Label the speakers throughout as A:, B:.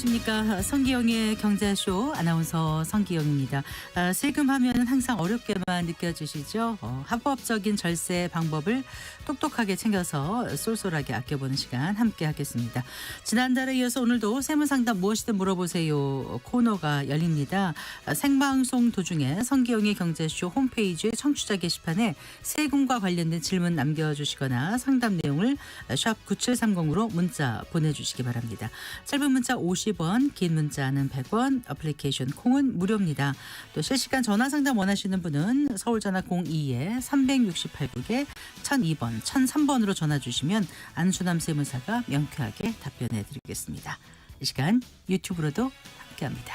A: 안녕하십니까. 성기영의 경제쇼 아나운서 성기영입니다. 세금 하면 항상 어렵게만 느껴지시죠? 합법적인 절세 방법을 똑똑하게 챙겨서 쏠쏠하게 아껴보는 시간 함께 하겠습니다. 지난달에 이어서 오늘도 세무상담 무엇이든 물어보세요 코너가 열립니다. 생방송 도중에 성기영의 경제쇼 홈페이지의 청취자 게시판에 세금과 관련된 질문 남겨주시거나 상담 내용을 샵 9730으로 문자 보내주시기 바랍니다. 짧은 문자 50원, 긴 문자는 100원, 어플리케이션 콩은 무료입니다. 또 실시간 전화 상담 원하시는 분은 서울전화 02-368국에 1002번, 1003번으로 전화 주시면 안수남 세무사가 명쾌하게 답변해 드리겠습니다. 이 시간 유튜브로도 함께합니다.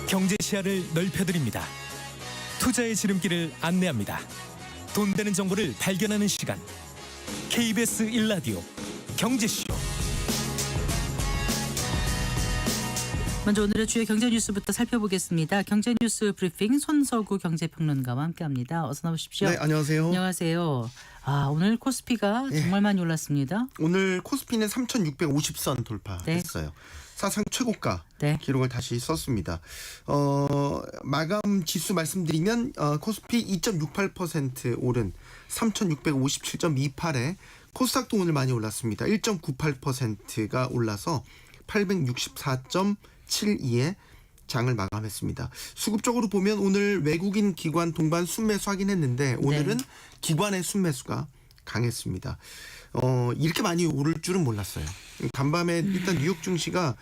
B: 경제 시야를 넓혀드립니다. 투자의 지름길을 안내합니다. 돈 되는 정보를 발견하는 시간. KBS 1라디오 경제쇼.
A: 먼저 오늘의 주요 경제 뉴스부터 살펴보겠습니다. 경제 뉴스 브리핑 손석구 경제평론가와 함께합니다. 어서 나오십시오.
C: 네, 안녕하세요.
A: 안녕하세요. 오늘 코스피가 정말 많이 올랐습니다.
C: 오늘 코스피는 3,650선 돌파했어요. 네. 사상 최고가 기록을 다시 썼습니다. 마감 지수 말씀드리면 코스피 2.68% 오른 3,657.28에 코스닥도 오늘 많이 올랐습니다. 1.98%가 올라서 864.72에 장을 마감했습니다. 수급적으로 보면 오늘 외국인 기관 동반 순매수 확인했는데 오늘은 기관의 순매수가 강했습니다. 이렇게 많이 오를 줄은 몰랐어요. 간밤에 일단 뉴욕 증시가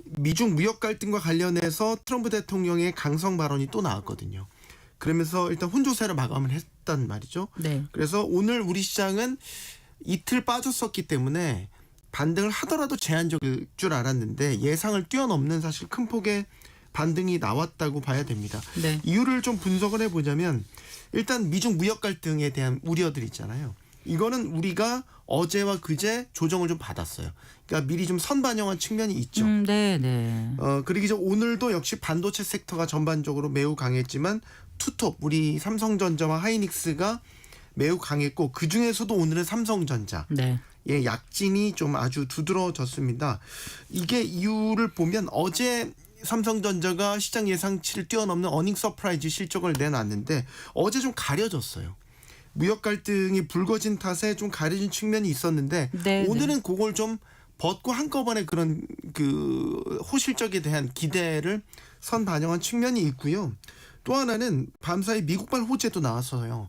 C: 미중 무역 갈등과 관련해서 트럼프 대통령의 강성 발언이 또 나왔거든요. 그러면서 일단 혼조세로 마감을 했단 말이죠. 네. 그래서 오늘 우리 시장은 이틀 빠졌었기 때문에 반등을 하더라도 제한적일 줄 알았는데 예상을 뛰어넘는 사실 큰 폭의 반등이 나왔다고 봐야 됩니다. 네. 이유를 좀 분석을 해보자면 일단 미중 무역 갈등에 대한 우려들 있잖아요. 이거는 우리가 어제와 그제 조정을 좀 받았어요. 그러니까 미리 좀 선반영한 측면이 있죠.
A: 네.
C: 그리고 오늘도 역시 반도체 섹터가 전반적으로 매우 강했지만 투톱 우리 삼성전자와 하이닉스가 매우 강했고 그 중에서도 오늘은 삼성전자 예, 약진이 좀 아주 두드러졌습니다. 이게 이유를 보면 어제 삼성전자가 시장 예상치를 뛰어넘는 어닝 서프라이즈 실적을 내놨는데 어제 좀 가려졌어요. 무역 갈등이 불거진 탓에 좀 가려진 측면이 있었는데 오늘은 그걸 좀 벗고 한꺼번에 그런 그 호실적에 대한 기대를 선반영한 측면이 있고요. 또 하나는 밤사이 미국발 호재도 나왔어요.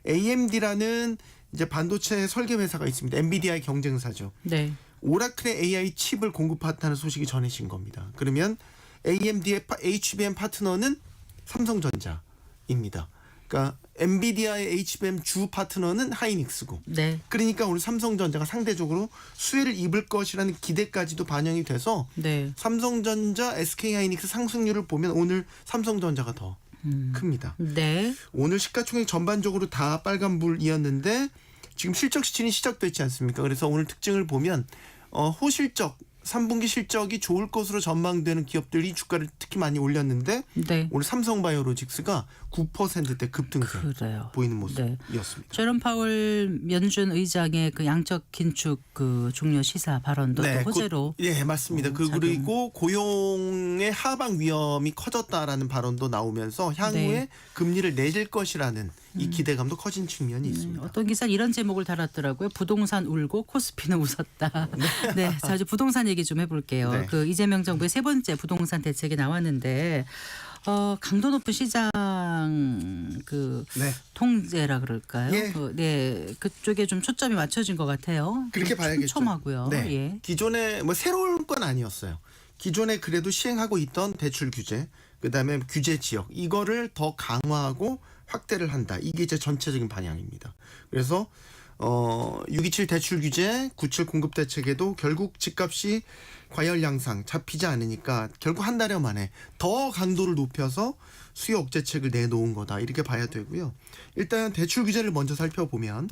C: AMD라는 이제 반도체 설계 회사가 있습니다. 엔비디아의 경쟁사죠. 네. 오라클의 AI 칩을 공급한다는 소식이 전해진 겁니다. 그러면 AMD의 HBM 파트너는 삼성전자입니다. 그러니까 엔비디아의 HBM 주 파트너는 하이닉스고. 그러니까 오늘 삼성전자가 상대적으로 수혜를 입을 것이라는 기대까지도 반영이 돼서 삼성전자, SK하이닉스 상승률을 보면 오늘 삼성전자가 더 큽니다. 오늘 시가총액 전반적으로 다 빨간불이었는데 지금 실적 시즌이 시작됐지 않습니까? 그래서 오늘 특징을 보면 호실적 3분기 실적이 좋을 것으로 전망되는 기업들이 주가를 특히 많이 올렸는데 오늘 삼성바이오로직스가 9%대 급등세 보이는 모습이었습니다.
A: 제롬 파월 연준 의장의 그 양적 긴축 그 종료 시사 발언도 또 호재로
C: 맞습니다. 그리고 고용의 하방 위험이 커졌다라는 발언도 나오면서 향후에 금리를 내릴 것이라는 이 기대감도 커진 측면이 있습니다.
A: 어떤 기사 이런 제목을 달았더라고요. 부동산 울고 코스피는 웃었다. 자, 이제 부동산 얘기 좀 해볼게요. 그 이재명 정부의 세 번째 부동산 대책이 나왔는데 강도 높은 시장 그 통제라 그럴까요? 그쪽에 좀 초점이 맞춰진 것 같아요.
C: 그렇게 봐야겠죠.
A: 촘촘하고요.
C: 기존에 뭐 새로운 건 아니었어요. 기존에 그래도 시행하고 있던 대출 규제, 그다음에 규제 지역 이거를 더 강화하고 확대를 한다. 이게 이제 전체적인 방향입니다. 그래서 627 대출 규제, 97 공급 대책에도 결국 집값이 과열 양상 잡히지 않으니까 결국 한 달여 만에 더 강도를 높여서 수요 억제책을 내놓은 거다. 이렇게 봐야 되고요. 일단 대출 규제를 먼저 살펴보면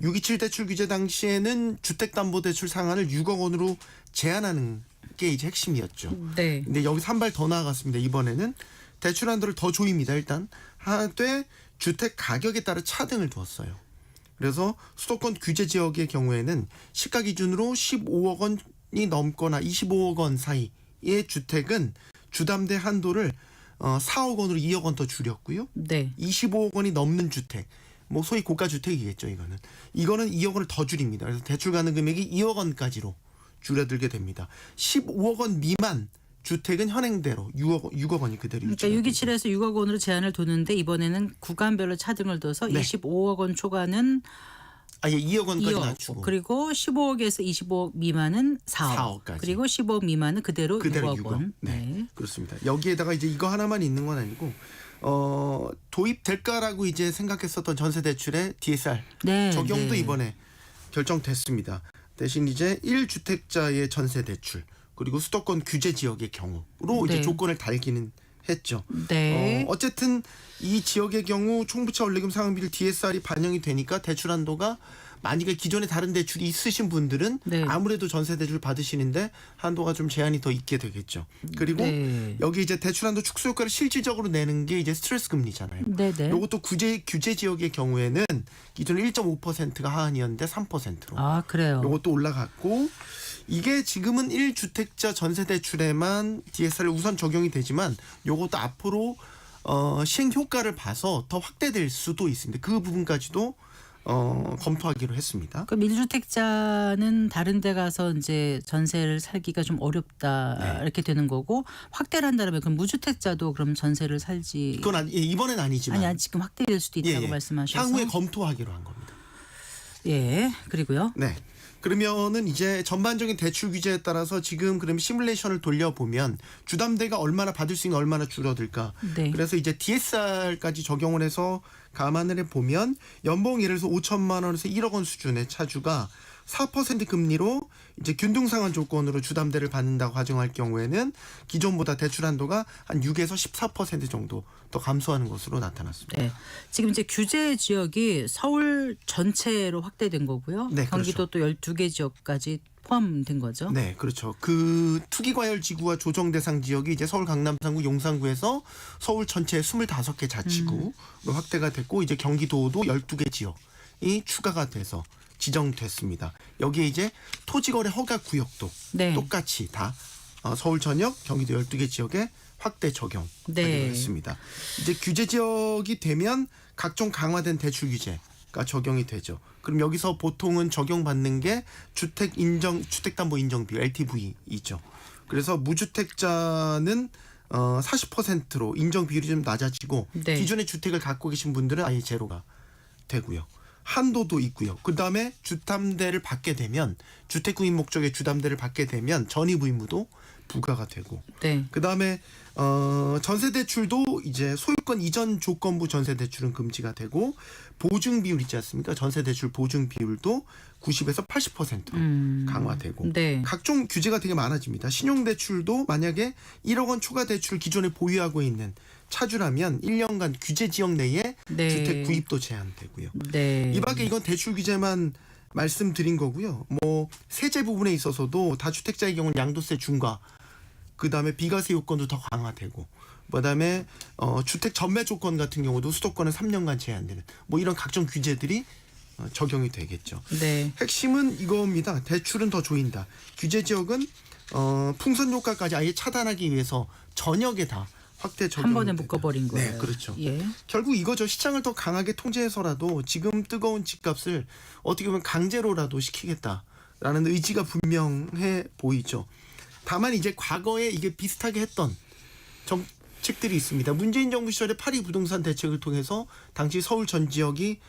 C: 627 대출 규제 당시에는 주택담보대출 상한을 6억 원으로 제한하는 게 이제 핵심이었죠. 근데 여기서 한 발 더 나아갔습니다. 이번에는 대출 한도를 더 조입니다. 일단 하되 주택 가격에 따라 차등을 두었어요. 그래서 수도권 규제 지역의 경우에는 시가 기준으로 15억 원이 넘거나 25억 원 사이의 주택은 주담대 한도를 4억 원으로 2억 원 더 줄였고요.
A: 네.
C: 25억 원이 넘는 주택, 뭐 소위 고가 주택이겠죠. 이거는 2억 원을 더 줄입니다. 그래서 대출 가능 금액이 2억 원까지로 줄어들게 됩니다. 15억 원 미만 주택은 현행대로 6억 원이 그대로
A: 그러니까
C: 유지가
A: 627에서 6억 원으로 제한을 두는데 이번에는 구간별로 차등을 둬서
C: 네.
A: 25억 원 초과는
C: 2억 원까지
A: 2억,
C: 낮추고
A: 그리고 15억에서 25억 미만은 4억,
C: 4억까지.
A: 그리고 15억 미만은 그대로 6억 원.
C: 네. 그렇습니다. 여기에다가 이제 이거 하나만 있는 건 아니고 도입될까라고 이제 생각했었던 전세 대출의 DSR
A: 네,
C: 적용도
A: 네.
C: 이번에 결정됐습니다. 대신 이제 1주택자의 전세 대출 그리고 수도권 규제 지역의 경우로
A: 네.
C: 이제 조건을 달기는 했죠.
A: 네.
C: 어쨌든 이 지역의 경우 총부채 원리금 상환비율 DSR이 반영이 되니까 대출 한도가 만약에 기존에 다른 대출이 있으신 분들은
A: 네.
C: 아무래도 전세 대출 받으시는데 한도가 좀 제한이 더 있게 되겠죠. 그리고
A: 네.
C: 여기 이제 대출 한도 축소 효과를 실질적으로 내는 게 이제 스트레스 금리잖아요.
A: 네네.
C: 요것도 규제 지역의 경우에는 기존 1.5%가 하한이었는데 3%로.
A: 아, 그래요.
C: 요것도 올라갔고 이게 지금은 1주택자 전세 대출에만 DSR이 우선 적용이 되지만 요것도 앞으로 시행 효과를 봐서 더 확대될 수도 있습니다. 그 부분까지도 검토하기로 했습니다.
A: 그럼 1주택자는 다른 데 가서 이제 전세를 살기가 좀 어렵다
C: 네.
A: 이렇게 되는 거고, 확대를 한다면 그럼 무주택자도 그럼 전세를 살지.
C: 그건 이번엔 아니지만
A: 아니 지금 확대될 수도 있다고
C: 예,
A: 말씀하셔서.
C: 향후에 검토하기로 한 겁니다.
A: 예. 그리고요.
C: 네. 그러면은 이제 전반적인 대출 규제에 따라서 지금 그럼 시뮬레이션을 돌려보면 주담대가 얼마나 받을 수 있는 얼마나 줄어들까.
A: 네.
C: 그래서 이제 DSR까지 적용을 해서 감안을 해보면 연봉 예를 들어서 5천만 원에서 1억 원 수준의 차주가 4% 금리로 이제 균등상환 조건으로 주담대를 받는다고 가정할 경우에는 기존보다 대출 한도가 한 6에서 14% 정도 더 감소하는 것으로 나타났습니다.
A: 네. 지금 이제 규제 지역이 서울 전체로 확대된 거고요.
C: 네,
A: 경기도 또 12개 지역까지 포함된 거죠.
C: 네, 그렇죠. 그 투기과열 지구와 조정 대상 지역이 이제 서울 강남 3구 용산구에서 서울 전체 25개 자치구로 확대가 됐고 이제 경기도도 12개 지역이 추가가 돼서 지정됐습니다. 여기에 이제 토지거래 허가 구역도
A: 네.
C: 똑같이 다 서울 전역 경기도 12개 지역에 확대 적용하기로
A: 네.
C: 했습니다. 이제 규제 지역이 되면 각종 강화된 대출 규제가 적용이 되죠. 그럼 여기서 보통은 적용받는 게 주택담보 인정 비율 LTV이죠. 그래서 무주택자는 40%로 인정 비율이 좀 낮아지고
A: 네.
C: 기존의 주택을 갖고 계신 분들은 아예 제로가 되고요. 한도도 있고요. 그다음에 주담대를 받게 되면 주택 구입 목적의 주담대를 받게 되면 전입 의무도 부과가 되고
A: 네.
C: 그다음에 전세 대출도 이제 소유권 이전 조건부 전세 대출은 금지가 되고 보증 비율 있지 않습니까? 전세 대출 보증 비율도 90에서 80%로 강화되고
A: 네.
C: 각종 규제가 되게 많아집니다. 신용 대출도 만약에 1억 원 초과 대출을 기존에 보유하고 있는 차주라면 1년간 규제 지역 내에
A: 네.
C: 주택 구입도 제한되고요.
A: 네.
C: 이 밖에 이건 대출 규제만 말씀드린 거고요. 뭐 세제 부분에 있어서도 다주택자의 경우는 양도세 중과 그다음에 비과세 요건도 더 강화되고 그다음에 주택 전매 조건 같은 경우도 수도권은 3년간 제한되는 뭐 이런 각종 규제들이 적용이 되겠죠.
A: 네.
C: 핵심은 이겁니다. 대출은 더 조인다. 규제 지역은 풍선 효과까지 아예 차단하기 위해서 전역에 다 확대 적용.
A: 한 번에 묶어버린 거예요.
C: 네, 그렇죠.
A: 예.
C: 결국 이거죠. 시장을 더 강하게 통제해서라도 지금 뜨거운 집값을 어떻게 보면 강제로라도 시키겠다라는 의지가 분명해 보이죠. 다만 이제 과거에 이게 비슷하게 했던 정책들이 있습니다. 문재인 정부 시절에 파리 부동산 대책을 통해서 당시 서울 전 지역이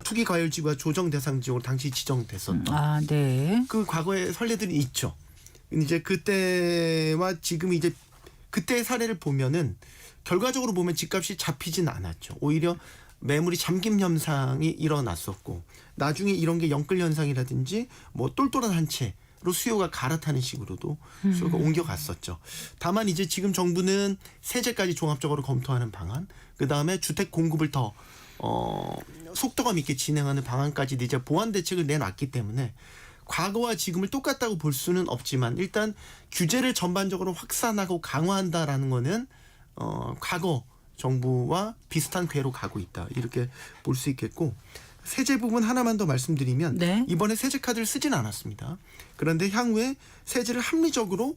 C: 투기 과열 지구와 조정 대상 지역으로 당시 지정됐었던
A: 아, 네.
C: 그 과거의 선례들이 있죠. 이제 그때와 지금 이제 그때의 사례를 보면은 결과적으로 보면 집값이 잡히진 않았죠. 오히려 매물이 잠김 현상이 일어났었고 나중에 이런 게 영끌 현상이라든지 뭐 똘똘한 한 채로 수요가 갈아타는 식으로도 수요가 옮겨갔었죠. 다만 이제 지금 정부는 세제까지 종합적으로 검토하는 방안, 그 다음에 주택 공급을 더 속도감 있게 진행하는 방안까지 이제 보완 대책을 내놨기 때문에 과거와 지금을 똑같다고 볼 수는 없지만 일단 규제를 전반적으로 확산하고 강화한다라는 거는 과거 정부와 비슷한 궤로 가고 있다. 이렇게 볼 수 있겠고 세제 부분 하나만 더 말씀드리면
A: 네.
C: 이번에 세제 카드를 쓰진 않았습니다. 그런데 향후에 세제를 합리적으로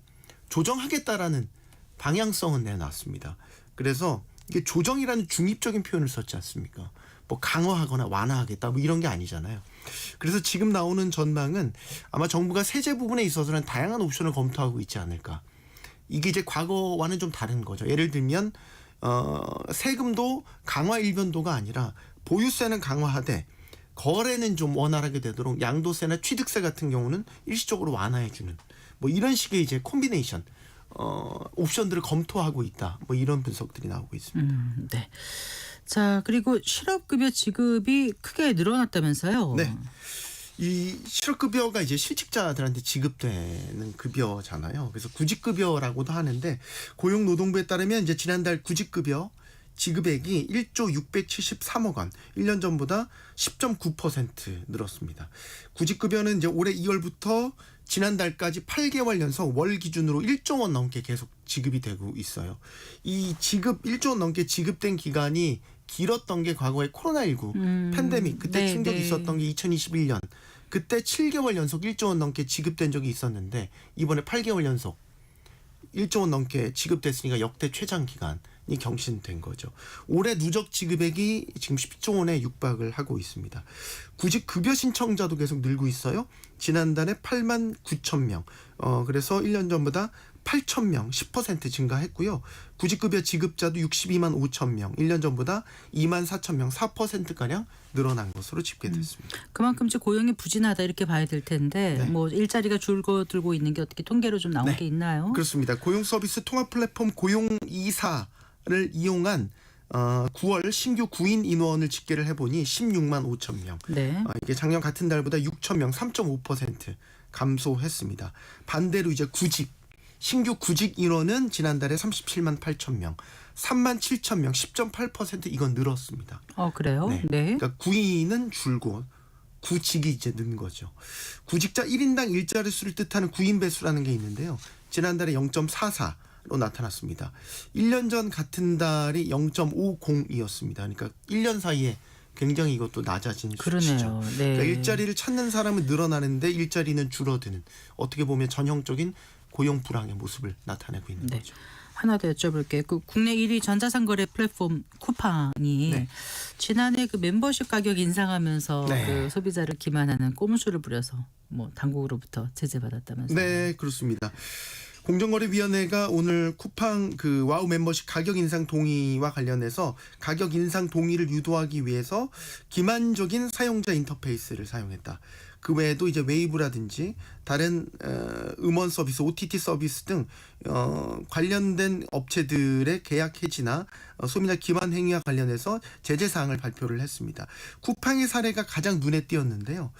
C: 조정하겠다라는 방향성은 내놨습니다. 그래서 이게 조정이라는 중립적인 표현을 썼지 않습니까? 뭐 강화하거나 완화하겠다 뭐 이런 게 아니잖아요. 그래서 지금 나오는 전망은 아마 정부가 세제 부분에 있어서는 다양한 옵션을 검토하고 있지 않을까. 이게 이제 과거와는 좀 다른 거죠. 예를 들면 세금도 강화 일변도가 아니라 보유세는 강화하되 거래는 좀 원활하게 되도록 양도세나 취득세 같은 경우는 일시적으로 완화해주는 뭐 이런 식의 이제 콤비네이션 옵션들을 검토하고 있다. 뭐 이런 분석들이 나오고 있습니다.
A: 네. 자, 그리고 실업급여 지급이 크게 늘어났다면서요?
C: 네. 이 실업급여가 이제 실직자들한테 지급되는 급여잖아요. 그래서 구직급여라고도 하는데 고용노동부에 따르면 이제 지난달 구직급여 지급액이 1조 673억 원, 1년 전보다 10.9% 늘었습니다. 구직급여는 이제 올해 2월부터 지난달까지 8개월 연속 월 기준으로 1조 원 넘게 계속 지급이 되고 있어요. 이 지급 1조 원 넘게 지급된 기간이 길었던 게 과거에 코로나19 팬데믹 그때
A: 네,
C: 충격이
A: 네.
C: 있었던 게 2021년 그때 7개월 연속 1조 원 넘게 지급된 적이 있었는데 이번에 8개월 연속 1조 원 넘게 지급됐으니까 역대 최장 기간이 경신된 거죠. 올해 누적 지급액이 지금 10조 원에 육박을 하고 있습니다. 구직 급여 신청자도 계속 늘고 있어요. 지난달에 8만 9천 명. 그래서 1년 전보다 8천 명, 10% 증가했고요. 구직급여 지급자도 62만 5천 명, 1년 전보다 2만 4천 명, 4%가량 늘어난 것으로 집계됐습니다.
A: 그만큼 이제 고용이 부진하다 이렇게 봐야 될 텐데
C: 네.
A: 뭐 일자리가 줄어들고 있는 게 어떻게 통계로 좀 나온
C: 네.
A: 게 있나요?
C: 그렇습니다. 고용서비스 통합 플랫폼 고용이사를 이용한 9월 신규 구인 인원을 집계를 해보니 16만 5천 명.
A: 네.
C: 이게 작년 같은 달보다 6천 명, 3.5% 감소했습니다. 반대로 이제 신규 구직 인원은 지난달에 37만 8천 명, 3만 7천 명, 10.8% 이건 늘었습니다.
A: 그래요?
C: 네.
A: 네.
C: 그러니까 구인은 줄고 구직이 이제 는 거죠. 구직자 1인당 일자리 수를 뜻하는 구인 배수라는 게 있는데요. 지난달에 0.44로 나타났습니다. 1년 전 같은 달이 0.50이었습니다. 그러니까 1년 사이에 굉장히 이것도 낮아진 수치죠.
A: 그러네요. 네.
C: 그러니까 일자리를 찾는 사람은 늘어나는데 일자리는 줄어드는 어떻게 보면 전형적인 고용 불황의 모습을 나타내고 있는
A: 네.
C: 거죠.
A: 하나 더 여쭤볼게요. 그 국내 1위 전자상거래 플랫폼 쿠팡이
C: 네.
A: 지난해 그 멤버십 가격 인상하면서
C: 네.
A: 그 소비자를 기만하는 꼼수를 부려서 뭐 당국으로부터 제재받았다면서요.
C: 네, 그렇습니다. 공정거래위원회가 오늘 쿠팡 그 와우 멤버십 가격 인상 동의와 관련해서 가격 인상 동의를 유도하기 위해서 기만적인 사용자 인터페이스를 사용했다. 그 외에도 이제 웨이브라든지 다른 음원 서비스, OTT 서비스 등 관련된 업체들의 계약 해지나 소비자 기만 행위와 관련해서 제재 사항을 발표를 했습니다. 쿠팡의 사례가 가장 눈에 띄었는데요.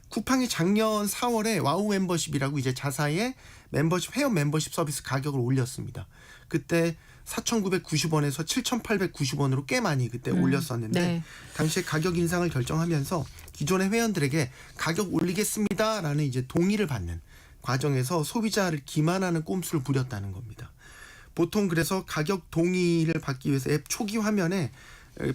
C: 쿠팡이 작년 4월에 와우 멤버십이라고 이제 자사의 멤버십 회원 멤버십 서비스 가격을 올렸습니다. 그때 4,990원에서 7,890원으로 꽤 많이 그때 올렸었는데
A: 네.
C: 당시에 가격 인상을 결정하면서 기존의 회원들에게 가격 올리겠습니다라는 이제 동의를 받는 과정에서 소비자를 기만하는 꼼수를 부렸다는 겁니다. 보통 그래서 가격 동의를 받기 위해서 앱 초기 화면에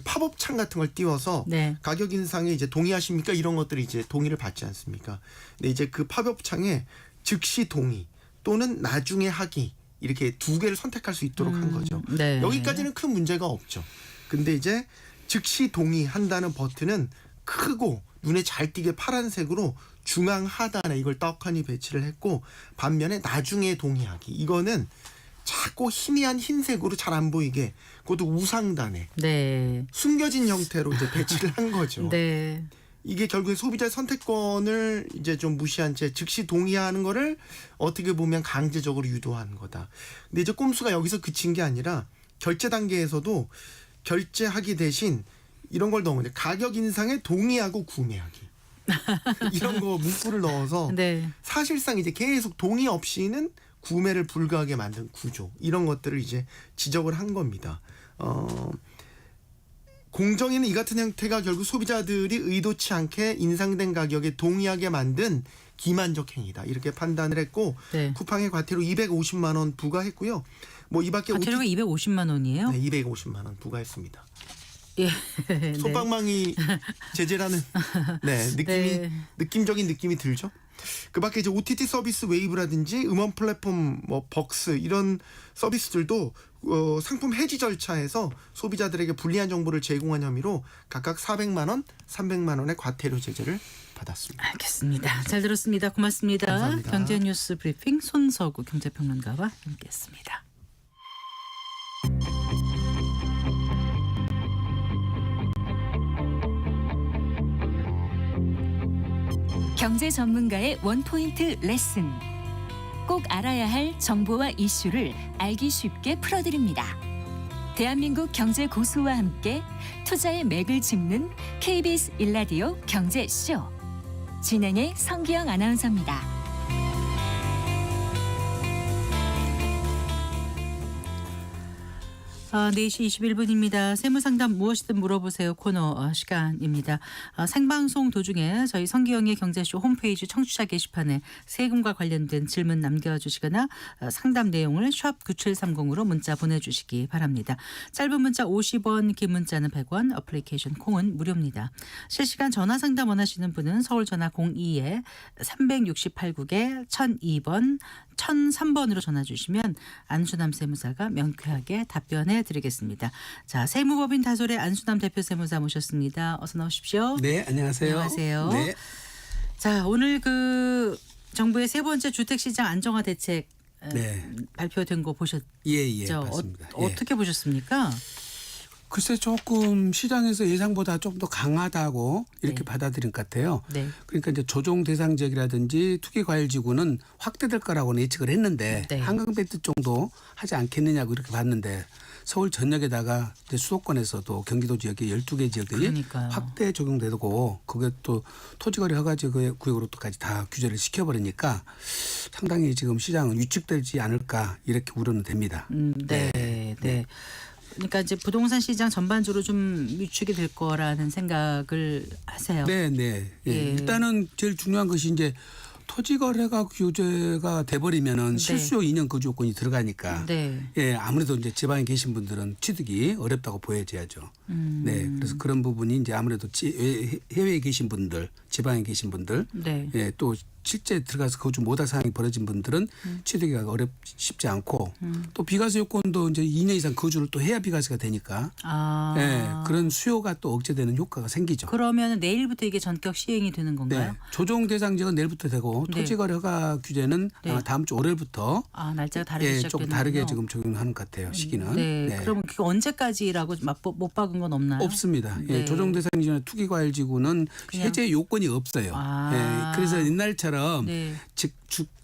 C: 팝업 창 같은 걸 띄워서
A: 네.
C: 가격 인상에 이제 동의하십니까? 이런 것들이 이제 동의를 받지 않습니까? 근데 이제 그 팝업 창에 즉시 동의 또는 나중에 하기 이렇게 두 개를 선택할 수 있도록 한 거죠.
A: 네.
C: 여기까지는 큰 문제가 없죠. 근데 이제 즉시 동의한다는 버튼은 크고 눈에 잘 띄게 파란색으로 중앙 하단에 이걸 떡하니 배치를 했고 반면에 나중에 동의하기 이거는 작고 희미한 흰색으로 잘 안 보이게 그것도 우상단에
A: 네.
C: 숨겨진 형태로 이제 배치를 한 거죠.
A: 네.
C: 이게 결국에 소비자의 선택권을 이제 좀 무시한 채 즉시 동의하는 거를 어떻게 보면 강제적으로 유도한 거다. 근데 이제 꼼수가 여기서 그친 게 아니라 결제 단계에서도 결제하기 대신 이런 걸 넣은 거죠. 가격 인상에 동의하고 구매하기. 이런 거 문구를 넣어서
A: 네.
C: 사실상 이제 계속 동의 없이는 구매를 불가하게 만든 구조 이런 것들을 이제 지적을 한 겁니다. 공정위는 이 같은 형태가 결국 소비자들이 의도치 않게 인상된 가격에 동의하게 만든 기만적 행위다 이렇게 판단을 했고
A: 네.
C: 쿠팡의 과태료 250만 원 부과했고요. 뭐 이 밖에
A: 과태료가 250만 원이에요?
C: 네, 250만 원 부과했습니다.
A: 예.
C: 솜방망이 제재라는 느낌적인 느낌이 들죠. 그밖에 이제 OTT 서비스 웨이브라든지 음원 플랫폼 뭐 벅스 이런 서비스들도 상품 해지 절차에서 소비자들에게 불리한 정보를 제공한 혐의로 각각 400만 원, 300만 원의 과태료 제재를 받았습니다.
A: 알겠습니다. 잘 들었습니다. 고맙습니다.
C: 감사합니다.
A: 경제뉴스 브리핑 손서구 경제평론가와 함께했습니다.
D: 경제 전문가의 원포인트 레슨. 꼭 알아야 할 정보와 이슈를 알기 쉽게 풀어드립니다. 대한민국 경제 고수와 함께 투자의 맥을 짚는 KBS 1라디오 경제쇼. 진행의 성기영 아나운서입니다.
A: 4시 21분입니다. 세무상담 무엇이든 물어보세요 코너 시간입니다. 생방송 도중에 저희 성기영의 경제쇼 홈페이지 청취자 게시판에 세금과 관련된 질문 남겨주시거나 상담 내용을 샵 9730으로 문자 보내주시기 바랍니다. 짧은 문자 50원, 긴 문자는 100원, 어플리케이션 콩은 무료입니다. 실시간 전화 상담 원하시는 분은 서울전화 02-368국에 1002번 1003번으로 전화 주시면 안수남 세무사가 명쾌하게 답변해 드리겠습니다. 자, 세무법인 다솔의 안수남 대표 세무사 모셨습니다. 어서 나오십시오.
E: 네, 안녕하세요.
A: 안녕하세요.
E: 네.
A: 자, 오늘 그 정부의 세 번째 주택시장 안정화 대책
E: 네.
A: 발표된 거 보셨죠?
E: 예, 맞습니다. 예.
A: 어떻게 보셨습니까?
E: 글쎄 조금 시장에서 예상보다 좀 더 강하다고 이렇게
A: 네.
E: 받아들인 것 같아요.
A: 네.
E: 그러니까 이제 조정 대상 지역이라든지 투기과열지구는 확대될 거라고 예측을 했는데
A: 네.
E: 한강벨트 정도 하지 않겠느냐고 이렇게 봤는데 서울 전역에다가 이제 수도권에서도 경기도 지역에 12개 지역들이
A: 그러니까요.
E: 확대 적용되고 그게 또 토지거래 허가지 구역으로까지 다 규제를 시켜버리니까 상당히 지금 시장은 위축되지 않을까 이렇게 우려는 됩니다.
A: 네. 그러니까 이제 부동산 시장 전반적으로 좀 위축이 될 거라는 생각을 하세요.
E: 네.
A: 예.
E: 일단은 제일 중요한 것이 이제 토지거래가 규제가 돼버리면은
A: 네.
E: 실수요 2년 거주 요건이 들어가니까
A: 네.
E: 예, 아무래도 이제 지방에 계신 분들은 취득이 어렵다고 보여져야죠. 네, 그래서 그런 부분이 이제 아무래도 해외에 계신 분들, 지방에 계신 분들,
A: 네.
E: 예, 또 실제 들어가서 거주 못할 상황이 벌어진 분들은 취득이 쉽지 않고 또 비과세 요건도 이제 2년 이상 거주를 또 해야 비과세가 되니까 예, 그런 수요가 또 억제되는 효과가 생기죠.
A: 그러면 내일부터 이게 전격 시행이 되는 건가요?
E: 네, 조정 대상 지역은 내일부터 되고
A: 네.
E: 토지거래 허가 규제는
A: 네.
E: 아마 다음 주 월요일부터
A: 날짜가 다르게
E: 예,
A: 시작되는군요.
E: 좀 다르게 지금 적용하는 것 같아요. 시기는.
A: 네. 그러면 그게 언제까지라고 못 박은 건 없나요?
E: 없습니다.
A: 네.
E: 예, 조정 대상 지역 투기과열지구는
A: 그냥-
E: 해제 요건이 없어요. 예, 그래서 옛날처럼
A: 네.
E: 즉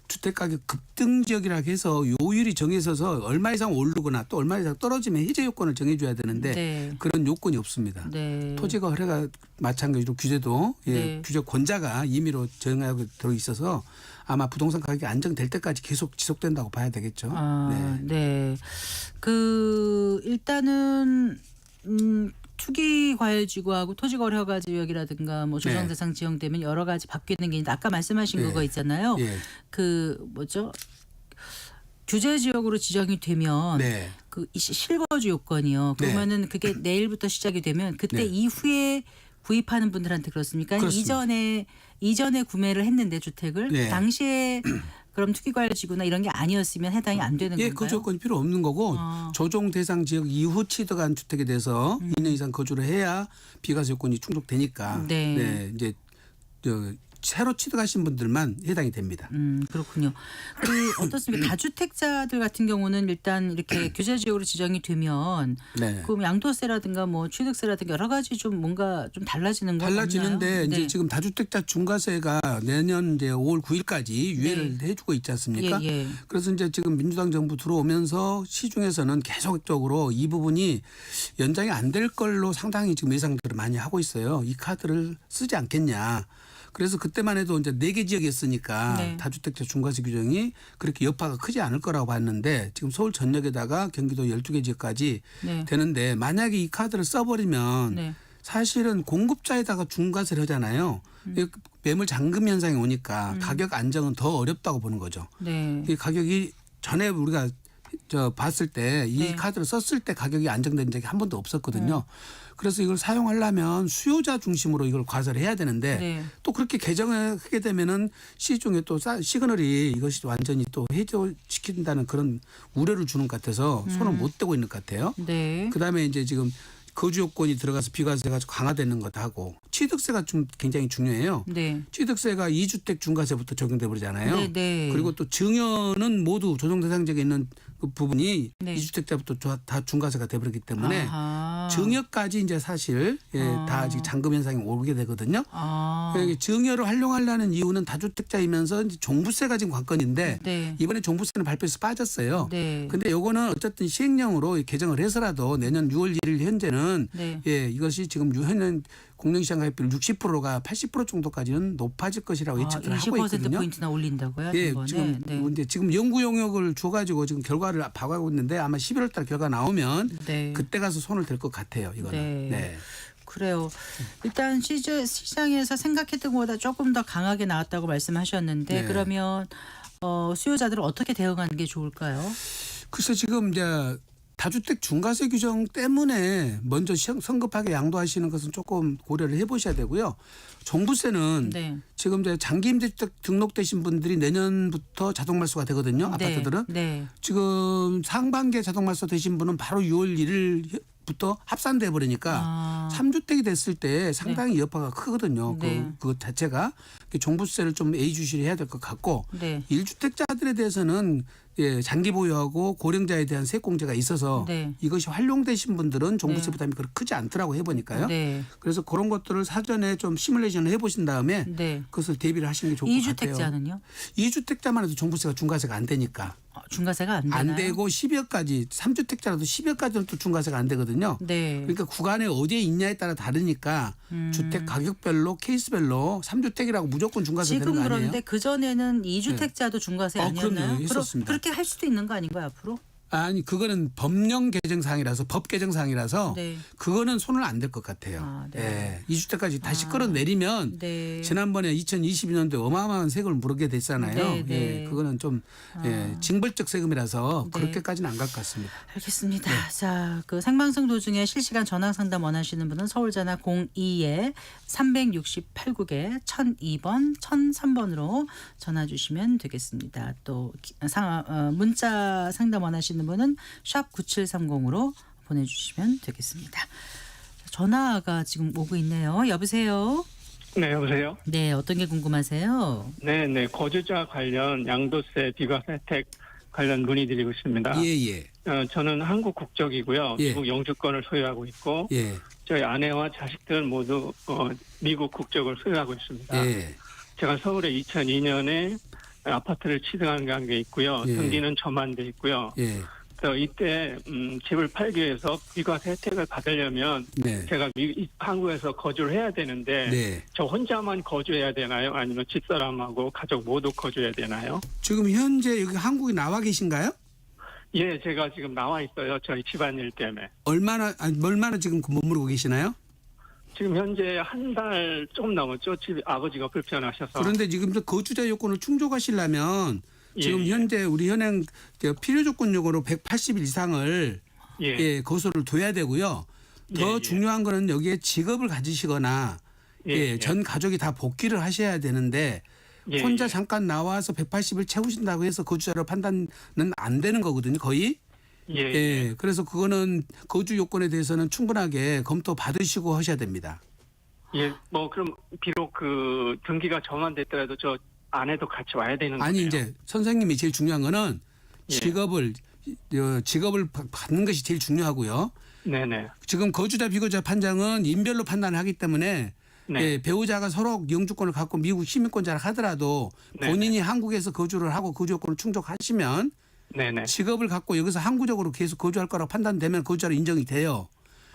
E: 주택가격 급등 지역이라 해서 요율이 정해져서 얼마 이상 오르거나 또 얼마 이상 떨어지면 해제 요건을 정해줘야 되는데
A: 네.
E: 그런 요건이 없습니다.
A: 네.
E: 토지가 거래가 마찬가지로 규제도
A: 네.
E: 규제 권자가 임의로 정하고 들어 있어서 아마 부동산 가격이 안정될 때까지 계속 지속된다고 봐야 되겠죠.
A: 네. 일단은 투기 과열 지구하고 토지 거래 허가 지역이라든가 뭐 조정
E: 네.
A: 대상 지역되면 여러 가지 바뀌는 게 있는데 아까 말씀하신
E: 네.
A: 그거 있잖아요.
E: 예.
A: 규제 지역으로 지정이 되면
E: 네.
A: 그 실거주 요건이요.
E: 네.
A: 그러면은 그게 내일부터 시작이 되면 그때
E: 네.
A: 이후에 구입하는 분들한테 그렇습니까?
E: 그렇습니다.
A: 이전에 구매를 했는데 주택을
E: 네.
A: 당시에 그럼 투기과열지구나 이런 게 아니었으면 해당이 안 되는
E: 예,
A: 건가요?
E: 그 조건이 필요 없는 거고 조정 대상 지역 이후 취득한 주택에 대해서 2년 이상 거주를 해야 비과세 요건이 충족되니까
A: 네.
E: 이제 새로 취득하신 분들만 해당이 됩니다.
A: 그렇군요. 어떻습니까? 다주택자들 같은 경우는 일단 이렇게 규제 지역으로 지정이 되면
E: 네.
A: 그럼 양도세라든가 뭐 취득세라든가 여러 가지 좀 뭔가 좀 달라지는 거
E: 달라지는데
A: 없나요?
E: 이제
A: 네.
E: 지금 다주택자 중과세가 내년 이제 5월 9일까지 유예를 해주고 있지 않습니까?
A: 예.
E: 그래서 이제 지금 민주당 정부 들어오면서 시중에서는 계속적으로 이 부분이 연장이 안 될 걸로 상당히 지금 예상들을 많이 하고 있어요. 이 카드를 쓰지 않겠냐. 그래서 그때만 해도 이제 4개 지역이었으니까
A: 네.
E: 다주택자 중과세 규정이 그렇게 여파가 크지 않을 거라고 봤는데 지금 서울 전역에다가 경기도 12개 지역까지
A: 네.
E: 되는데 만약에 이 카드를 써버리면
A: 네.
E: 사실은 공급자에다가 중과세를 하잖아요. 매물 잠금 현상이 오니까 가격 안정은 더 어렵다고 보는 거죠.
A: 네.
E: 이 가격이 전에 우리가 봤을 때 이
A: 네.
E: 카드를 썼을 때 가격이 안정된 적이 한 번도 없었거든요. 그래서 이걸 사용하려면 수요자 중심으로 이걸 과세를 해야 되는데
A: 네.
E: 또 그렇게 개정을 하게 되면은 시중에 또 시그널이 이것이 완전히 또 해소시킨다는 그런 우려를 주는 것 같아서 손을 못 대고 있는 것 같아요.
A: 네.
E: 그다음에 이제 지금 거주 요건이 들어가서 비과세가 강화되는 것도 하고 취득세가 좀 굉장히 중요해요.
A: 네.
E: 취득세가 2주택 중과세부터 적용돼 버리잖아요.
A: 네, 네.
E: 그리고 또 증여는 모두 조정 대상적에 있는 그 부분이
A: 네.
E: 2주택자부터 다 중과세가 돼 버리기 때문에
A: 아하.
E: 증여까지 이제 사실 다 지금 잔금 현상이 오게 되거든요.
A: 아.
E: 그러니까 증여를 활용하려는 이유는 다주택자이면서 이제 종부세가 지금 관건인데
A: 네.
E: 이번에 종부세는 발표에서 빠졌어요.
A: 네.
E: 근데 요거는 어쨌든 시행령으로 개정을 해서라도 내년 6월 1일 현재는
A: 네.
E: 이것이 지금 현행 공정시장 가입비율 60%가 80% 정도까지는 높아질 것이라고 예측을 하고 있거든요.
A: 20%포인트나 올린다고요?
E: 예,
A: 이번에?
E: 지금
A: 네.
E: 근데 지금 연구 용역을 줘가지고 지금 결과를 봐가고 있는데 아마 11월달 결과 나오면
A: 네.
E: 그때 가서 손을 댈 것 같아요. 이거는.
A: 네.
E: 네.
A: 그래요. 일단 시장에서 생각했던 것보다 조금 더 강하게 나왔다고 말씀하셨는데
E: 네.
A: 그러면 수요자들은 어떻게 대응하는 게 좋을까요?
E: 글쎄 지금 이제 다주택 중과세 규정 때문에 먼저 성급하게 양도하시는 것은 조금 고려를 해보셔야 되고요. 종부세는
A: 네.
E: 지금 이제 장기 임대주택 등록되신 분들이 내년부터 자동 말소가 되거든요. 아파트들은.
A: 네.
E: 지금 상반기에 자동 말소 되신 분은 바로 6월 1일부터 합산돼 버리니까
A: 아.
E: 3주택이 됐을 때 상당히 여파가 크거든요.
A: 네.
E: 그 자체가 종부세를 좀 예의주시를 해야 될 것 같고
A: 네.
E: 1주택자들에 대해서는 장기 보유하고 고령자에 대한 세액공제가 있어서
A: 네.
E: 이것이 활용되신 분들은 종부세
A: 네.
E: 부담이 그렇게 크지 않더라고 해보니까요.
A: 네.
E: 그래서 그런 것들을 사전에 좀 시뮬레이션을 해보신 다음에
A: 네.
E: 그것을 대비를 하시는 게 좋을 것 같아요.
A: 2주택자는요?
E: 2주택자만 해도 종부세가 중과세가 안 되니까.
A: 중과세가 안 되나요?
E: 안 되고 10여까지 3주택자라도 10여까지는 또 중과세가 안 되거든요.
A: 네.
E: 그러니까 구간에 어디에 있냐에 따라 다르니까 주택 가격별로 케이스별로 3주택이라고 무조건 중과세 되는
A: 지금
E: 거 아니에요?
A: 그런데 그 전에는 2주택자도 중과세 아니었나요?
E: 그럼요. 했었습니다.
A: 그렇게 할 수도 있는 거 아닌가요 앞으로?
E: 아니 그거는 법령 개정사항이라서 법 개정사항이라서
A: 네.
E: 그거는 손을 안 댈 것 같아요.
A: 아, 네.
E: 2주택까지 다시 끌어내리면
A: 네.
E: 지난번에 2022년도에 어마어마한 세금을 물게 됐잖아요.
A: 네, 네.
E: 그거는 좀 징벌적 세금이라서
A: 네.
E: 그렇게까지는 안 갈 것 같습니다.
A: 알겠습니다. 자, 그 생방송 도중에 실시간 전화 상담 원하시는 분은 서울전화 02에 368국에 1002번, 1003번으로 전화 주시면 되겠습니다. 또 문자 상담 원하시는 분은 샵 9730으로 보내주시면 되겠습니다. 전화가 지금 오고 있네요. 여보세요.
F: 네, 여보세요?
A: 네, 어떤 게 궁금하세요?
F: 네. 거주자 관련 양도세 비과세 혜택 관련 문의드리고 있습니다.
E: 예.
F: 저는 한국 국적이고요.
E: 예.
F: 미국 영주권을 소유하고 있고
E: 예.
F: 저희 아내와 자식들 모두 미국 국적을 소유하고 있습니다.
E: 예.
F: 제가 서울에 2002년에 아파트를 취득한 게 있고요.
E: 예.
F: 등기는 저만 돼 있고요.
E: 예.
F: 그래서 이때 집을 팔기 위해서 비과세 혜택을 받으려면
E: 네.
F: 제가 한국에서 거주를 해야 되는데
E: 네.
F: 저 혼자만 거주해야 되나요? 아니면 집사람하고 가족 모두 거주해야 되나요?
E: 지금 현재 여기 한국에 나와 계신가요?
F: 예, 제가 지금 나와 있어요. 저희 집안일 때문에.
E: 얼마나 지금 머무르고 계시나요?
F: 지금 현재 한 달 조금 넘었죠. 집 아버지가 불편하셔서.
E: 그런데 지금 거주자 요건을 충족하시려면 지금
F: 예.
E: 현재 우리 현행 필요 조건용으로 180일 이상을
F: 예.
E: 거소를 둬야 되고요. 더
F: 예.
E: 중요한 거는 여기에 직업을 가지시거나
F: 예.
E: 전 가족이 다 복귀를 하셔야 되는데
F: 예.
E: 혼자 잠깐 나와서 180일 채우신다고 해서 거주자로 판단은 안 되는 거거든요. 거의.
F: 예.
E: 그래서 그거는 거주 요건에 대해서는 충분하게 검토 받으시고 하셔야 됩니다.
F: 예. 뭐 그럼 비록 그 등기가 정한됐더라도 저 아내도 같이 와야 되는 거예요.
E: 아니 이제 선생님이 제일 중요한 거는
F: 예.
E: 직업을 받는 것이 제일 중요하고요.
F: 네네.
E: 지금 거주자 비거주자 판정은 인별로 판단을 하기 때문에
F: 네.
E: 배우자가 서로 영주권을 갖고 미국 시민권자라 하더라도
F: 네네.
E: 본인이 한국에서 거주를 하고 거주 요건을 충족하시면
F: 네네.
E: 직업을 갖고 여기서 항구적으로 계속 거주할 거라고 판단되면 거주자로 인정이 돼요.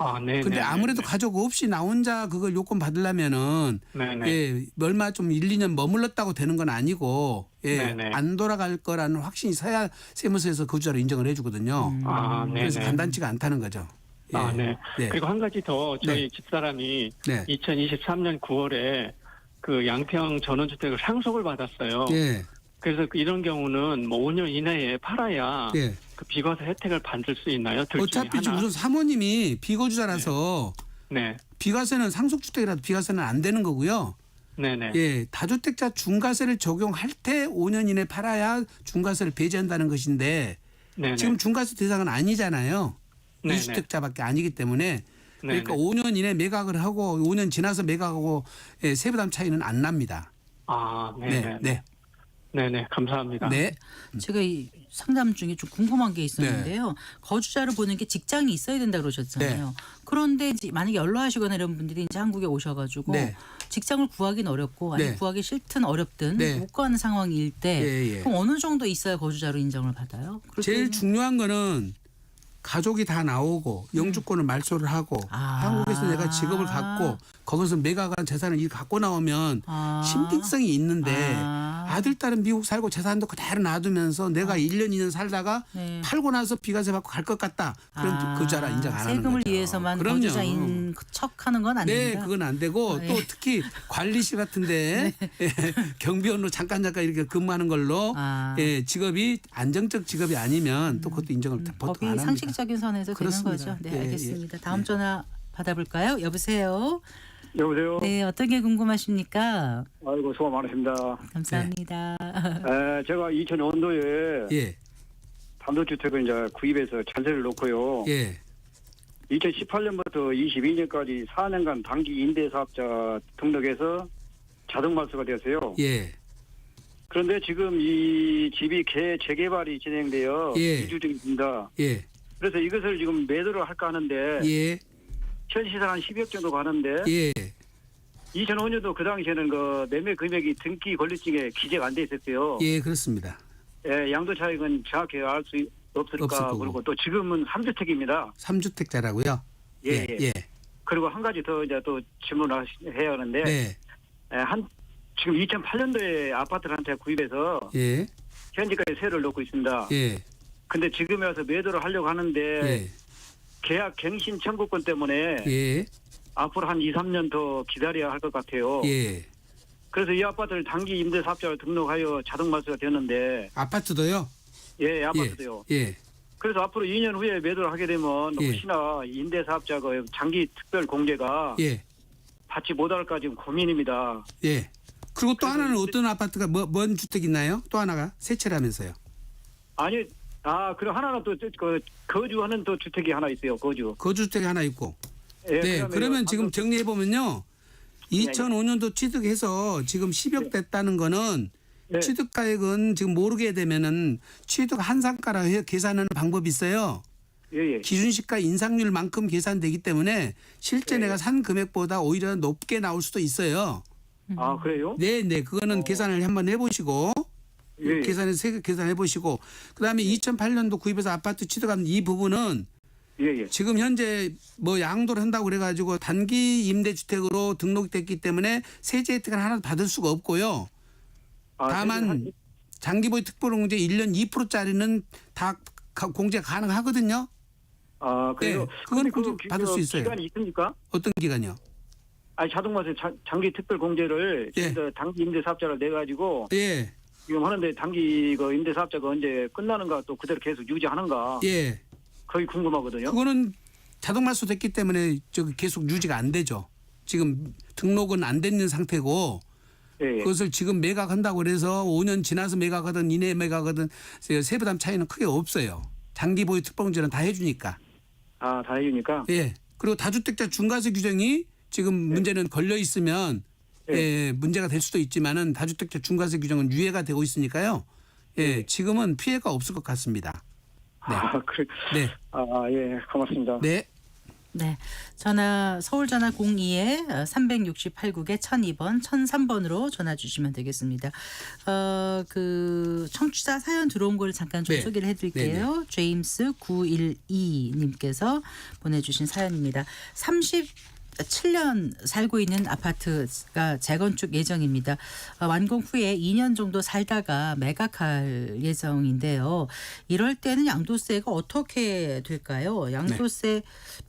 F: 아, 네.
E: 근데 아무래도 가족 없이 나 혼자 그걸 요건 받으려면은
F: 네네.
E: 얼마 좀 1, 2년 머물렀다고 되는 건 아니고
F: 네네.
E: 안 돌아갈 거라는 확신이 서야 세무서에서 거주자로 인정을 해주거든요.
F: 아, 네네.
E: 그래서 간단치가 않다는 거죠. 예.
F: 아, 네.
E: 네.
F: 그리고 한 가지 더 저희
E: 네.
F: 집사람이
E: 네.
F: 2023년 9월에 그 양평 전원주택을 상속을 받았어요.
E: 예.
F: 그래서 이런 경우는 뭐 5년 이내에 팔아야
E: 예.
F: 그 비과세 혜택을 받을 수 있나요? 둘 중에
E: 어차피 지금
F: 하나.
E: 우선 사모님이 비거주자라서
F: 네.
E: 비과세는 상속주택이라도 비과세는 안 되는 거고요.
F: 네네.
E: 예, 다주택자 중과세를 적용할 때 5년 이내 팔아야 중과세를 배제한다는 것인데
F: 네네.
E: 지금 중과세 대상은 아니잖아요.
F: 네네.
E: 20주택자밖에 아니기 때문에 그러니까
F: 네네.
E: 5년 이내 매각을 하고 5년 지나서 매각하고 예, 세부담 차이는 안 납니다.
F: 아,
E: 네,
F: 네네.
E: 네,
F: 네네. 감사합니다.
E: 네,
A: 제가 이 상담 중에 좀 궁금한 게 있었는데요. 거주자를 보는 게 직장이 있어야 된다 그러셨잖아요.
E: 네.
A: 그런데 이제 만약에 연로하시거나 이런 분들이 이제 한국에 오셔가지고
E: 네.
A: 직장을 구하기는 어렵고 아니
E: 네.
A: 구하기 싫든 어렵든
E: 네.
A: 못 구하는 상황일 때
E: 예, 예.
A: 그럼 어느 정도 있어야 거주자로 인정을 받아요? 그럴
E: 제일
A: 때는
E: 중요한 거는 가족이 다 나오고 영주권을 말소를 하고
A: 아.
E: 한국에서 내가 직업을 갖고 거기서 매각한 재산을 갖고 나오면
A: 아.
E: 신빙성이 있는데
A: 아.
E: 아들 딸은 미국 살고 재산도 그대로 놔두면서 내가 1년 2년 살다가
A: 네.
E: 팔고 나서 비과세 받고 갈 것 같다. 그럼 거주자라 인정 안 하는
A: 세금을
E: 거죠.
A: 위해서만
E: 그럼요.
A: 거주자인 척하는 건 안
E: 네,
A: 된다.
E: 그건 안 되고
A: 네.
E: 또 특히 관리실 같은데 예, 경비원으로 잠깐 이렇게 근무하는 걸로
A: 아.
E: 예, 직업이 안정적 직업이 아니면 또 그것도 인정을 보통
A: 법이
E: 안 합니다.
A: 상식적인 선에서
E: 그렇습니다.
A: 되는 거죠. 네,
E: 예,
A: 알겠습니다.
E: 예.
A: 다음 전화 받아볼까요? 여보세요.
G: 여보세요.
A: 네, 어떤 게 궁금하십니까?
G: 아이고 수고 많으십니다.
A: 감사합니다.
G: 제가 2000년도에
E: 예,
G: 단독주택을 이제 구입해서 전세를 놓고요.
E: 예,
G: 2018년부터 22년까지 4년간 단기 임대사업자 등록해서 자동 말소가 되었어요.
E: 예,
G: 그런데 지금 이 집이 재개발이 진행되어
E: 예.
G: 이주 중입니다.
E: 예,
G: 그래서 이것을 지금 매도를 할까 하는데
E: 예,
G: 현 시세는 한 10억 정도 가는데
E: 예,
G: 2005년도 그 당시에는 그 매매 금액이 등기 권리증에 기재가 안 돼 있었어요.
E: 예, 그렇습니다.
G: 예, 양도 차익은 정확히 알 수
E: 없을
G: 없을까.
E: 거고.
G: 그리고 또 지금은 3주택입니다.
E: 3주택자라고요?
G: 예, 예.
E: 예,
G: 그리고 한 가지 더 이제 또 질문을 해야 하는데
E: 네,
G: 지금 2008년도에 아파트를 한 채 구입해서
E: 예,
G: 현재까지 세를 놓고 있습니다.
E: 예,
G: 근데 지금에 와서 매도를 하려고 하는데
E: 예,
G: 계약 갱신 청구권 때문에
E: 예,
G: 앞으로 한 2, 3년 더 기다려야 할 것 같아요.
E: 예.
G: 그래서 이 아파트를 단기 임대사업자로 등록하여 자동 말소가 되었는데
E: 아파트도요?
G: 예, 아파트도요.
E: 예,
G: 그래서 앞으로 2년 후에 매도를 하게 되면
E: 예.
G: 혹시나 임대사업자가 장기 특별 공제가
E: 예,
G: 받지 못할까 지금 고민입니다.
E: 예. 그리고 또
G: 그래서
E: 하나는 어떤 아파트가 뭔 주택 있나요? 또 하나가 세 채라면서요?
G: 아니, 그리고 하나는 또 그 거주하는 또 주택이 하나 있어요.
E: 거주주택이 하나 있고.
G: 예,
E: 네, 그러면 지금 정리해 보면요. 2005년도 취득해서 지금 10억 됐다는 거는
G: 네.
E: 취득가액은 지금 모르게 되면은 취득 한상가라 계산하는 방법이 있어요.
G: 예, 예.
E: 기준시가 인상률만큼 계산되기 때문에 실제
G: 네.
E: 내가 산 금액보다 오히려 높게 나올 수도 있어요.
G: 아, 그래요?
E: 네, 네, 그거는 계산을 한번 해보시고
G: 예, 예.
E: 계산해 보시고 그다음에 2008년도 구입해서 아파트 취득한 이 부분은
G: 예, 예.
E: 지금 현재 뭐 양도를 한다고 그래가지고 단기 임대주택으로 등록됐기 때문에 세제 혜택을 하나도 받을 수가 없고요. 다만 장기보유 특별공제 1년 2%짜리는 다 공제 가능하거든요.
G: 그래요?
E: 네, 그건
G: 근데
E: 공제 받을 수 있어요.
G: 기간이 있습니까?
E: 어떤 기간이요?
G: 아니, 자동마세 장기 특별 공제를
E: 예.
G: 단기 임대사업자를 내가지고
E: 예,
G: 지금 하는데 단기 그 임대사업자가 언제 끝나는가 또 그대로 계속 유지하는가
E: 예.
G: 거의 궁금하거든요.
E: 그거는 자동 말소 됐기 때문에 저기 계속 유지가 안 되죠. 지금 등록은 안 되는 상태고
G: 예, 예.
E: 그것을 지금 매각한다고 그래서 5년 지나서 매각하든 이내 매각하든 세부담 차이는 크게 없어요. 장기 보유 특별공제는 다 해주니까.
G: 다 해주니까.
E: 예. 그리고 다주택자 중과세 규정이 지금 문제는 걸려 있으면 예, 문제가 될 수도 있지만은 다주택자 중과세 규정은 유예가 되고 있으니까요. 예, 지금은 피해가 없을 것 같습니다. 네.
G: 그래.
E: 네.
G: 예, 고맙습니다.
E: 네.
A: 네, 전화 서울 전화 02에 368국에 1002번 1003번으로 전화 주시면 되겠습니다. 그 청취자 사연 들어온 걸 잠깐 좀
E: 네.
A: 소개를 해드릴게요. 제임스 912님께서 보내주신 사연입니다. 37년 살고 있는 아파트가 재건축 예정입니다. 완공 후에 2년 정도 살다가 매각할 예정인데요. 이럴 때는 양도세가 어떻게 될까요? 양도세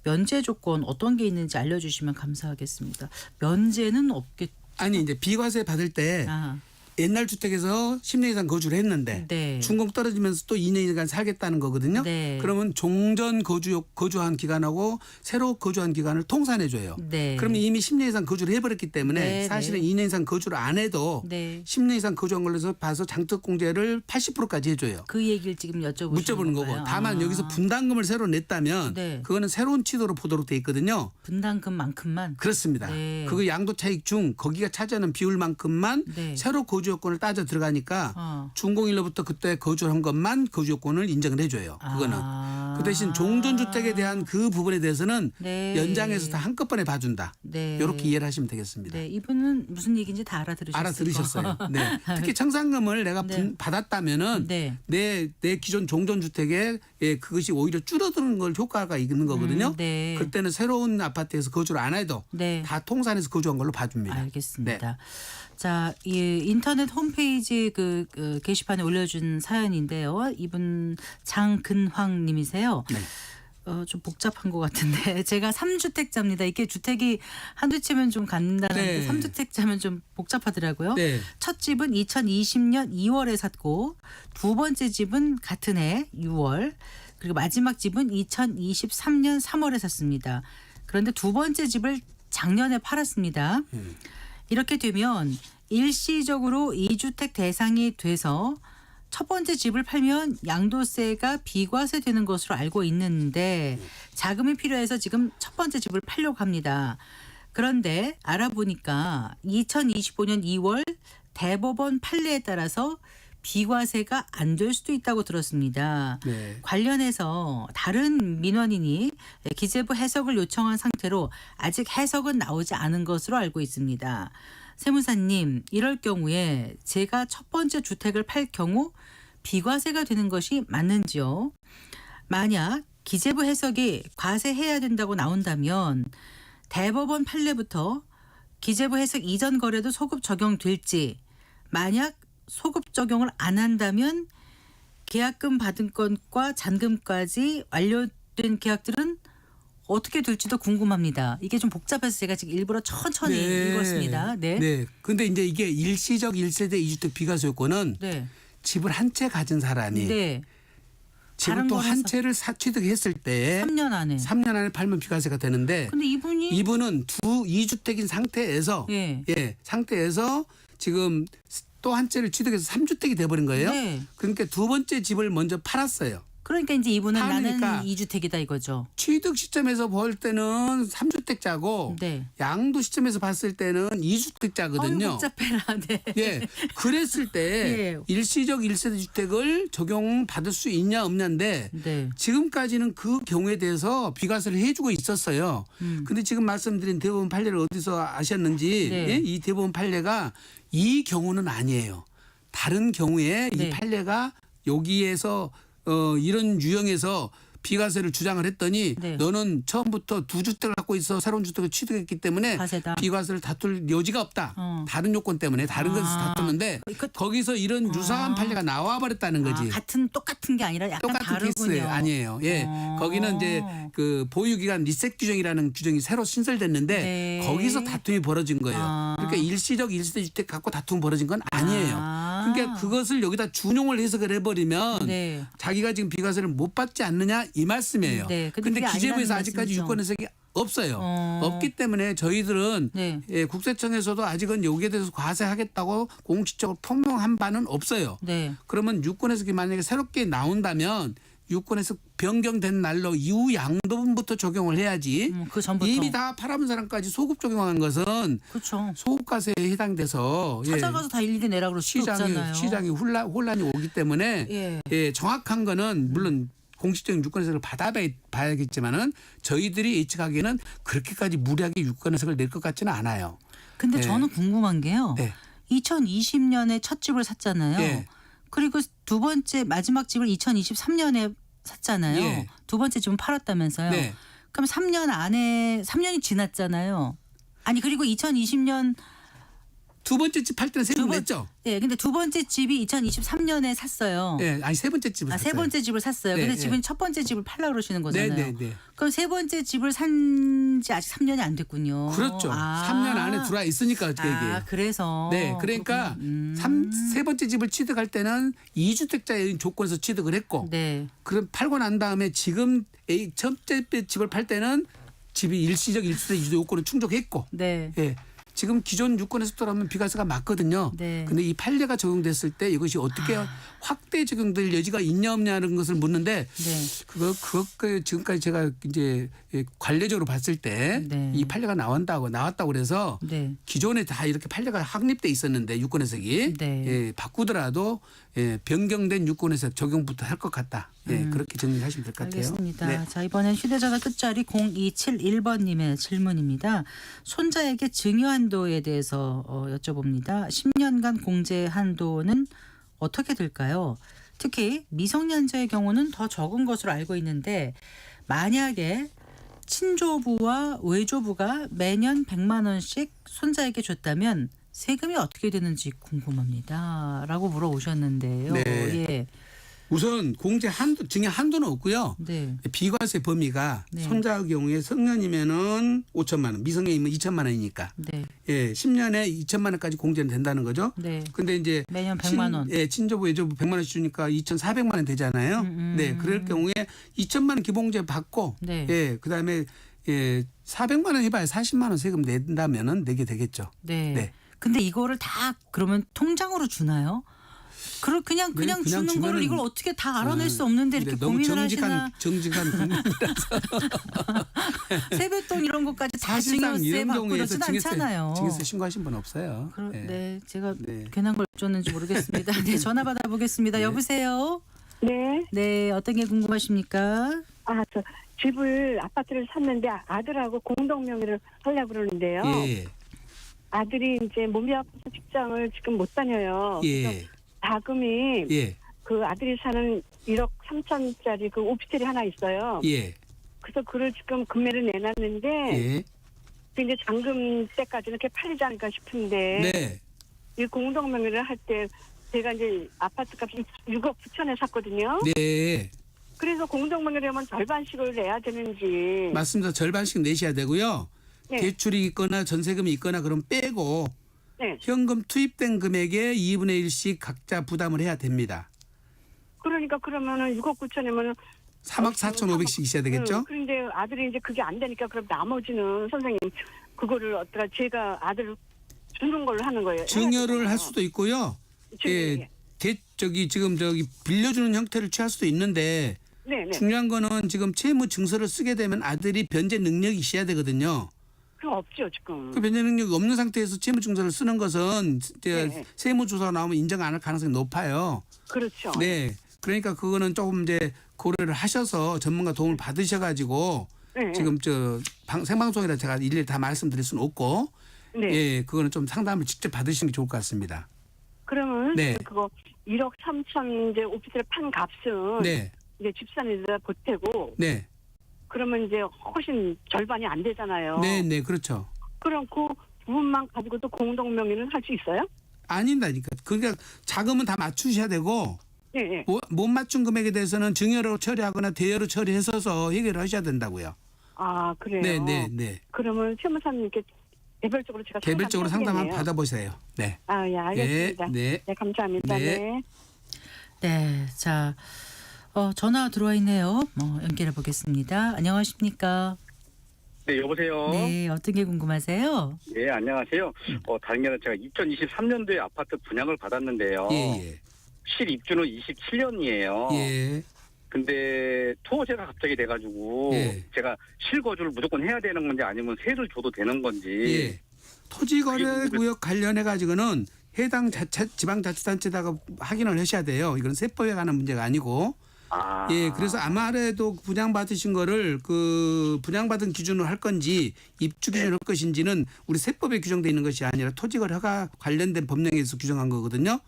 A: 면제 조건 어떤 게 있는지 알려주시면 감사하겠습니다. 면제는 없겠.
E: 아니 이제 비과세 받을 때
A: 아,
E: 옛날 주택에서 10년 이상 거주를 했는데
A: 네.
E: 준공 떨어지면서 또 2년간 살겠다는 거거든요.
A: 네.
E: 그러면 종전 거주한 기간하고 새로 거주한 기간을 통산해 줘요.
A: 네.
E: 그러면 이미 10년 이상 거주를 해버렸기 때문에
A: 네,
E: 사실은
A: 네.
E: 2년 이상 거주를 안 해도
A: 네.
E: 10년 이상 거주한 걸로 봐서 장특공제를 80%까지 해줘요.
A: 그 얘기를 지금
E: 묻어보는 거고.
A: 건가요?
E: 다만 여기서 분담금을 새로 냈다면
A: 네.
E: 그거는 새로운 치도로 보도록 돼 있거든요.
A: 분담금만큼만.
E: 그렇습니다.
A: 네.
E: 그거 양도 차익 중 거기가 차지하는 비율만큼만
A: 네.
E: 새로 거주 요건을 따져 들어가니까 준공일로부터 그때 거주한 것만 거주 요건을 인정을 해줘요. 그거는. 그 대신 종전주택에 대한 그 부분에 대해서는
A: 네.
E: 연장해서 다 한꺼번에 봐준다.
A: 네.
E: 이렇게 이해를 하시면 되겠습니다.
A: 네, 이분은 무슨 얘기인지 다
E: 알아들으셨어요. 네. 특히 청산금을 내가
A: 네.
E: 받았다면은
A: 네.
E: 내 기존 종전주택에 그것이 오히려 줄어드는 걸 효과가 있는 거거든요.
A: 네.
E: 그때는 새로운 아파트에서 거주를 안 해도
A: 네.
E: 다 통산해서 거주한 걸로 봐줍니다.
A: 알겠습니다. 자, 이 인터넷 홈페이지 그 게시판에 올려준 사연인데요. 이분 장근황 님이세요.
E: 네.
A: 좀 복잡한 것 같은데 제가 3주택자입니다. 이게 주택이 한두 채면 좀 간단한데
E: 네.
A: 3주택자면 좀 복잡하더라고요.
E: 네.
A: 첫 집은 2020년 2월에 샀고 두 번째 집은 같은 해 6월 그리고 마지막 집은 2023년 3월에 샀습니다. 그런데 두 번째 집을 작년에 팔았습니다. 이렇게 되면 일시적으로 2주택 대상이 돼서 첫 번째 집을 팔면 양도세가 비과세되는 것으로 알고 있는데 자금이 필요해서 지금 첫 번째 집을 팔려고 합니다. 그런데 알아보니까 2025년 2월 대법원 판례에 따라서 비과세가 안 될 수도 있다고 들었습니다.
E: 네.
A: 관련해서 다른 민원인이 기재부 해석을 요청한 상태로 아직 해석은 나오지 않은 것으로 알고 있습니다. 세무사님, 이럴 경우에 제가 첫 번째 주택을 팔 경우 비과세가 되는 것이 맞는지요? 만약 기재부 해석이 과세해야 된다고 나온다면 대법원 판례부터 기재부 해석 이전 거래도 소급 적용될지 만약 소급 적용을 안 한다면 계약금 받은 건과 잔금까지 완료된 계약들은 어떻게 될지도 궁금합니다. 이게 좀 복잡해서 제가 지금 일부러 천천히 읽었습니다. 네.
E: 네. 근데 이제 이게 일시적 1세대 2주택 비과세 요건은
A: 네.
E: 집을 한 채 가진 사람이
A: 네.
E: 집을
A: 다른
E: 또
A: 거는
E: 한 채를 취득했을 때
A: 3년 안에.
E: 3년 안에 팔면 비과세가 되는데
A: 근데
E: 이분은 2주택인 상태에서
A: 예.
E: 상태에서 지금 또 한 채를 취득해서 3주택이 돼버린 거예요.
A: 네.
E: 그러니까 두 번째 집을 먼저 팔았어요.
A: 그러니까 이제 이분은
E: 파니까
A: 나는 2주택이다 이거죠.
E: 취득 시점에서 볼 때는 3주택자고
A: 네.
E: 양도 시점에서 봤을 때는 2주택자거든요.
A: 복잡해라. 네.
E: 예, 그랬을 때
A: 예.
E: 일시적 1세대 주택을 적용받을 수 있냐 없냐인데
A: 네.
E: 지금까지는 그 경우에 대해서 비과세를 해주고 있었어요. 근데 지금 말씀드린 대법원 판례를 어디서 아셨는지
A: 네.
E: 예? 이 대법원 판례가 이 경우는 아니에요. 다른 경우에
A: 네.
E: 이 판례가 여기에서 이런 유형에서 비과세를 주장을 했더니
A: 네.
E: 너는 처음부터 두 주택을 갖고 있어 새로운 주택을 취득했기 때문에
A: 과세다.
E: 비과세를 다툴 여지가 없다. 다른 요건 때문에 다른 것에서 다투는데 거기서 이런 유사한 판례가 나와 버렸다는 거지.
A: 똑같은 게 아니라 약간
E: 똑같은
A: 다르군요.
E: 케이스 아니에요. 예, 거기는 이제 그 보유기간 리셋 규정이라는 규정이 새로 신설됐는데
A: 네.
E: 거기서 다툼이 벌어진 거예요. 그러니까 일시적 1세대 주택 갖고 다툼 벌어진 건 아니에요. 그러니까 그것을 여기다 준용을 해석을 해버리면
A: 네.
E: 자기가 지금 비과세를 못 받지 않느냐 이 말씀이에요.
A: 네, 근데
E: 근데
A: 그게
E: 기재부에서
A: 아니라는
E: 아직까지
A: 말씀이죠.
E: 유권 해석이 없어요. 없기 때문에 저희들은
A: 네.
E: 예, 국세청에서도 아직은 여기에 대해서 과세하겠다고 공식적으로 표명한 바는 없어요.
A: 네.
E: 그러면 유권 해석이 만약에 새롭게 나온다면 유권 해석 변경된 날로 이후 양도분부터 적용을 해야지.
A: 그 전부터.
E: 이미 다 팔아본 사람까지 소급 적용한 것은
A: 그렇죠.
E: 소급과세에 해당돼서
A: 찾아가서 다 일일이 내라 그럴 수도 없잖아요.
E: 시장이 혼란이 오기 때문에
A: 예.
E: 정확한 거는 물론 공식적인 유권 해석을 받아봐야겠지만은 저희들이 예측하기에는 그렇게까지 무리하게 유권 해석을 낼 것 같지는 않아요.
A: 근데
E: 네.
A: 저는 궁금한 게요.
E: 네.
A: 2020년에 첫 집을 샀잖아요.
E: 네.
A: 그리고 두 번째 마지막 집을 2023년에 샀잖아요.
E: 예.
A: 두 번째 집은 팔았다면서요.
E: 네.
A: 그럼 3년 안에 3년이 지났잖아요. 아니 그리고 2020년
E: 두 번째 집 팔 때는 세금
A: 번-
E: 냈죠.
A: 예, 근데 두 번째 집이 2023년에 샀어요.
E: 예, 아니 세 번째 집을
A: 세
E: 샀어요.
A: 번째 집을 샀어요.
E: 네,
A: 근데
E: 네.
A: 지금 첫 번째 집을 팔려고 그러시는 거잖아요.
E: 네, 네, 네.
A: 그럼 세 번째 집을 산 지 아직 3년이 안 됐군요.
E: 그렇죠.
A: 아.
E: 3년 안에 들어와 있으니까 그게.
A: 아, 그래서.
E: 네, 그러니까 세 번째 집을 취득할 때는 2주택자의 조건에서 취득을 했고,
A: 네.
E: 그럼 팔고 난 다음에 지금 첫째 집을 팔 때는 집이 일시적 1주택 요건을 충족했고,
A: 네.
E: 예. 지금 기존 유권에서 들어가면 비과세가 맞거든요.
A: 네.
E: 근데 이 판례가 적용됐을 때 이것이 어떻게 확대 적용될 여지가 있냐 없냐는 것을 묻는데
A: 네.
E: 그거 지금까지 제가 이제 관례적으로 봤을 때
A: 네.
E: 이 판례가 나왔다고 그래서
A: 네.
E: 기존에 다 이렇게 판례가 확립돼 있었는데 유권 해석이
A: 네.
E: 예, 바꾸더라도 변경된 유권 해석 적용부터 할 것 같다. 예, 그렇게 정리하시면 될 것 같아요.
A: 알겠습니다.
E: 네.
A: 자, 이번엔 휴대전화 끝자리 0271번님의 질문입니다. 손자에게 증여 한도에 대해서 여쭤봅니다. 10년간 공제 한도는 어떻게 될까요? 특히 미성년자의 경우는 더 적은 것으로 알고 있는데 만약에 친조부와 외조부가 매년 100만 원씩 손자에게 줬다면 세금이 어떻게 되는지 궁금합니다. 라고 물어오셨는데요.
E: 네.
A: 예.
E: 우선 공제 한도 증여 한도는 없고요.
A: 네.
E: 비과세 범위가
A: 네.
E: 손자의 경우에 성년이면은 5천만 원, 미성년이면 2천만 원이니까
A: 네.
E: 예, 10년에 2천만 원까지 공제는 된다는 거죠.
A: 네.
E: 근데 이제
A: 매년 100만 원.
E: 예, 친조부 외조부 100만 원씩 주니까 2,400만 원 되잖아요. 네, 그럴 경우에 2천만 원 기본공제 받고
A: 네.
E: 예, 그다음에 400만 원 해봐야 40만 원 세금 낸다면은 내게 되겠죠.
A: 네.
E: 네.
A: 근데 이거를 다 그러면 통장으로 주나요? 그냥
E: 그냥
A: 주는 거를
E: 주면은-
A: 이걸 어떻게 다 알아낼 수 없는데 이렇게
E: 너무
A: 고민을 하시나
E: 정직한 국민이라서
A: 세뱃돈 이런 것까지 다
E: 사실상
A: 증여세
E: 이런
A: 받고
E: 경우에서
A: 그러진 않잖아요.
E: 증여세 신고하신 분 없어요.
A: 네, 제가
E: 네.
A: 괜한 걸 줬는지 모르겠습니다. 네, 전화 받아보겠습니다. 여보세요.
H: 네.
A: 네, 어떤 게 궁금하십니까?
H: 저 집을 아파트를 샀는데 아들하고 공동 명의를 하려고 그러는데요.
E: 예,
H: 아들이 이제 몸이 아파서 직장을 지금 못 다녀요. 그래서
E: 예,
H: 자금이
E: 예,
H: 그 아들이 사는 1억 3천짜리 그 오피스텔이 하나 있어요.
E: 예,
H: 그래서 그를 지금 금매를 내놨는데
E: 예,
H: 이제 잔금 때까지는 이렇게 팔리지 않을까 싶은데
E: 네,
H: 이 공동 명의를 할 때 제가 이제 아파트 값이 6억 9천에 샀거든요.
E: 네.
H: 그래서 공동 명의를 하면 절반씩을 내야 되는지.
E: 맞습니다. 절반씩 내셔야 되고요.
H: 네.
E: 대출이 있거나 전세금이 있거나 그럼 빼고
H: 네.
E: 현금 투입된 금액의 2분의 1씩 각자 부담을 해야 됩니다.
H: 그러니까 그러면은 6억 9천이면은
E: 3억 4,500씩 있어야 되겠죠?
H: 그런데 아들이 이제 그게 안 되니까 그럼 나머지는 선생님 그거를 어떻게 제가 아들 주는 걸로 하는 거예요.
E: 증여를 할 수도 있고요.
H: 예.
E: 지금 빌려주는 형태를 취할 수도 있는데
H: 네.
E: 중요한 거는 지금 채무 증서를 쓰게 되면 아들이 변제 능력이 있어야 되거든요.
H: 그럼 없죠 지금.
E: 그 변제 능력이 없는 상태에서 채무 증서를 쓰는 것은
H: 네.
E: 세무조사가 나오면 인정 안 할 가능성이 높아요.
H: 그렇죠.
E: 네. 그러니까 그거는 조금 이제 고려를 하셔서 전문가 도움을 받으셔가지고
H: 네.
E: 지금 생방송이라 제가 일일이 다 말씀드릴 수는 없고
H: 네.
E: 예, 그거는 좀 상담을 직접 받으시는 게 좋을 것 같습니다.
H: 그러면
E: 네.
H: 그거 1억 3천 이제 오피스를 판 값은
E: 네,
H: 이제 집산에다 보태고
E: 네,
H: 그러면 이제 훨씬 절반이 안 되잖아요.
E: 네, 네, 그렇죠.
H: 그럼 그 부분만 가지고도 공동 명의는 할 수 있어요?
E: 아닌다니까. 그러니까 자금은 다 맞추셔야 되고
H: 네.
E: 못 맞춘 금액에 대해서는 증여로 처리하거나 대여로 처리해서 해결을 하셔야 된다고요.
H: 아 그래요.
E: 네, 네, 네.
H: 그러면 세무사님께 개별적으로 제가
E: 개별적으로 상담 한번
H: 해야겠네요.
E: 받아보세요. 네.
H: 아, 예, 알겠습니다.
E: 네, 네.
H: 감사합니다.
E: 네.
H: 네.
A: 네, 자, 전화 들어와 있네요. 연결해 보겠습니다. 안녕하십니까?
F: 네, 여보세요.
A: 네, 어떤 게 궁금하세요?
F: 네, 안녕하세요. 다른 게 아니라 제가 2023년도에 아파트 분양을 받았는데요.
E: 예,
F: 실입주는 27년이에요.
E: 예.
F: 근데 토지가 갑자기 돼가지고
E: 예.
F: 제가 실거주를 무조건 해야 되는 건지 아니면 세를 줘도 되는 건지.
E: 예. 토지거래구역 관련해 가지고는 해당 지방자치단체다가 확인을 하셔야 돼요. 이건 세법에 관한 문제가 아니고.
F: 아.
E: 예, 그래서 아마래도 분양받으신 거를 그 분양받은 기준으로 할 건지 입주 기준으로 할 것인지는 우리 세법에 규정되어 있는 것이 아니라 토지거래 허가 관련된 법령에서 규정한 거거든요.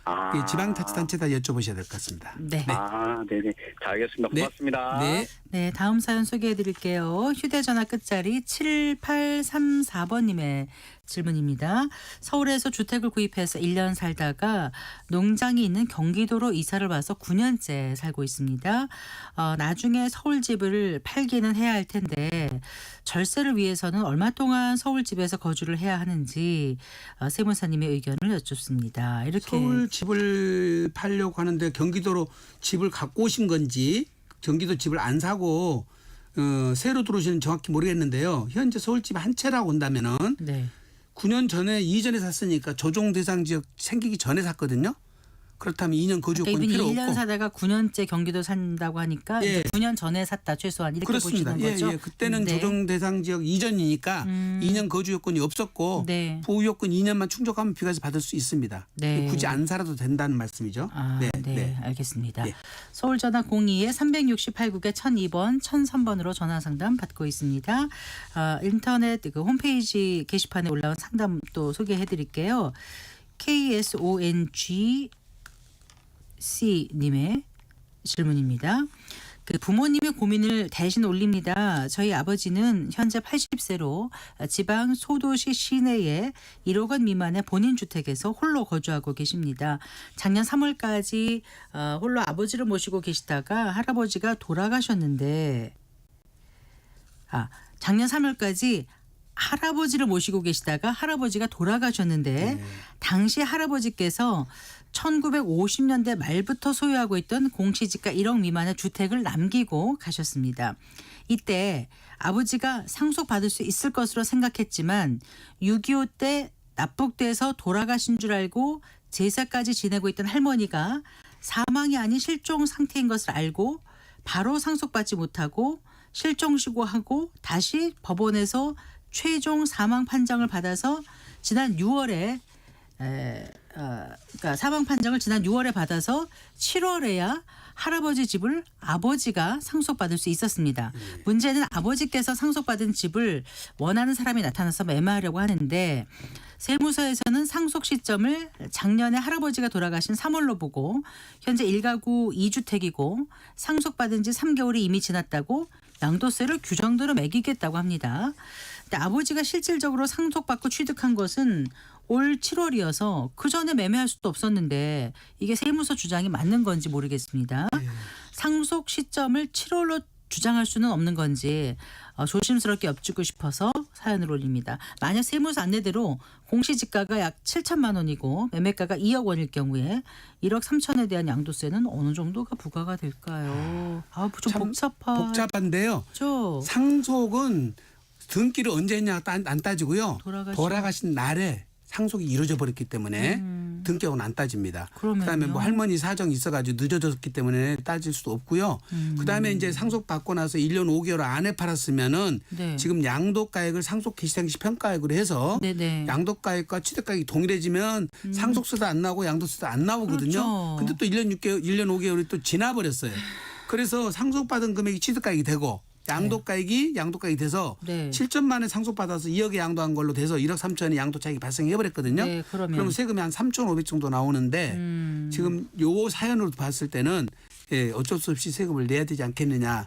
F: 아.
E: 예, 지방자치단체다 여쭤보셔야 될 것 같습니다.
A: 네.
F: 아, 네네. 자, 알겠습니다.
E: 네.
F: 고맙습니다.
E: 네.
A: 네, 다음 사연 소개해 드릴게요. 휴대전화 끝자리 7834번님의 질문입니다. 서울에서 주택을 구입해서 1년 살다가 농장이 있는 경기도로 이사를 와서 9년째 살고 있습니다. 나중에 서울집을 팔기는 해야 할 텐데 절세를 위해서는 얼마 동안 서울집에서 거주를 해야 하는지 세무사님의 의견을 여쭙습니다. 이렇게
E: 서울 집을 팔려고 하는데 경기도로 집을 갖고 오신 건지 경기도 집을 안 사고 새로 들어오시는 정확히 모르겠는데요. 현재 서울집 한 채라고 한다면은
A: 네.
E: 9년 전에 이전에 샀으니까 조정 대상 지역 생기기 전에 샀거든요. 그렇다면 2년 거주 요건이
A: 그러니까
E: 필요
A: 이분이 1년
E: 없고.
A: 사다가 9년째 경기도 산다고 하니까
E: 예.
A: 이제 9년 전에 샀다 최소한 이렇게
E: 그렇습니다.
A: 보시는 거죠.
E: 예. 그때는
A: 네.
E: 조정 대상 지역 이전이니까 2년 거주 요건이 없었고
A: 네.
E: 보유 요건 2년만 충족하면 비과세 받을 수 있습니다.
A: 네.
E: 굳이 안 살아도 된다는 말씀이죠.
A: 네, 알겠습니다.
E: 예.
A: 서울 전화 02-368국에 1002번, 1003번으로 전화 상담 받고 있습니다. 인터넷 그 홈페이지 게시판에 올라온 상담 또 소개해 드릴게요. KSONGC님의 질문입니다. 그 부모님의 고민을 대신 올립니다. 저희 아버지는 현재 80세로 지방 소도시 시내에 1억 원 미만의 본인 주택에서 홀로 거주하고 계십니다. 작년 3월까지 홀로 아버지를 모시고 계시다가 할아버지가 돌아가셨는데 작년 3월까지 할아버지를 모시고 계시다가 할아버지가 돌아가셨는데 당시 할아버지께서 1950년대 말부터 소유하고 있던 공시지가 1억 미만의 주택을 남기고 가셨습니다. 이때 아버지가 상속받을 수 있을 것으로 생각했지만 6.25 때 납북돼서 돌아가신 줄 알고 제사까지 지내고 있던 할머니가 사망이 아닌 실종 상태인 것을 알고 바로 상속받지 못하고 실종신고하고 다시 법원에서 최종 사망 판정을 받아서 지난 6월에 그러니까 사망 판정을 지난 6월에 받아서 7월에야 할아버지 집을 아버지가 상속받을 수 있었습니다. 문제는 아버지께서 상속받은 집을 원하는 사람이 나타나서 매매하려고 하는데 세무서에서는 상속 시점을 작년에 할아버지가 돌아가신 3월로 보고 현재 1가구 2주택이고 상속받은 지 3개월이 이미 지났다고 양도세를 규정대로 매기겠다고 합니다. 근데 아버지가 실질적으로 상속받고 취득한 것은 올 7월이어서 그 전에 매매할 수도 없었는데 이게 세무서 주장이 맞는 건지 모르겠습니다. 상속 시점을 7월로 주장할 수는 없는 건지 조심스럽게 엽죽고 싶어서 사연을 올립니다. 만약 세무서 안내대로 공시지가가 약 7천만 원이고 매매가가 2억 원일 경우에 1억 3천에 대한 양도세는 어느 정도가 부과가 될까요? 좀
E: 복잡한데요.
A: 그렇죠?
E: 상속은 등기를 언제 했냐 안 따지고요. 돌아가신 날에 상속이 이루어져 버렸기 때문에 등기하고는 안 따집니다. 그다음에 뭐 할머니 사정이 있어가지고 늦어졌기 때문에 따질 수도 없고요. 그다음에 이제 상속 받고 나서 1년 5개월 안에 팔았으면은 지금 양도가액을 상속 개시상시 평가액으로 해서 양도가액과 취득가액이 동일해지면 상속세도 안 나오고 양도세도 안 나오거든요. 근데 또 1년 5개월이 또 지나버렸어요. 그래서 상속받은 금액이 취득가액이 되고 양도가액이 돼서 7천만 원에 상속받아서 2억에 양도한 걸로 돼서 1억 3천의 양도 차익이 발생해버렸거든요. 그럼 세금이 한 3,500 정도 나오는데 지금 요 사연으로 봤을 때는 어쩔 수 없이 세금을 내야 되지 않겠느냐.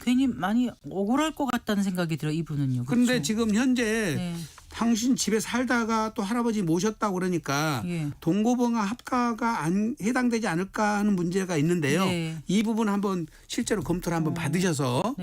A: 괜히 많이 억울할 것 같다는 생각이 들어요. 이분은요.
E: 그런데
A: 그렇죠?
E: 지금 현재 당신 집에 살다가 또 할아버지 모셨다고 그러니까 동거봉화 합가가 안 해당되지 않을까 하는 문제가 있는데요. 이 부분 한번 실제로 검토를 한번 받으셔서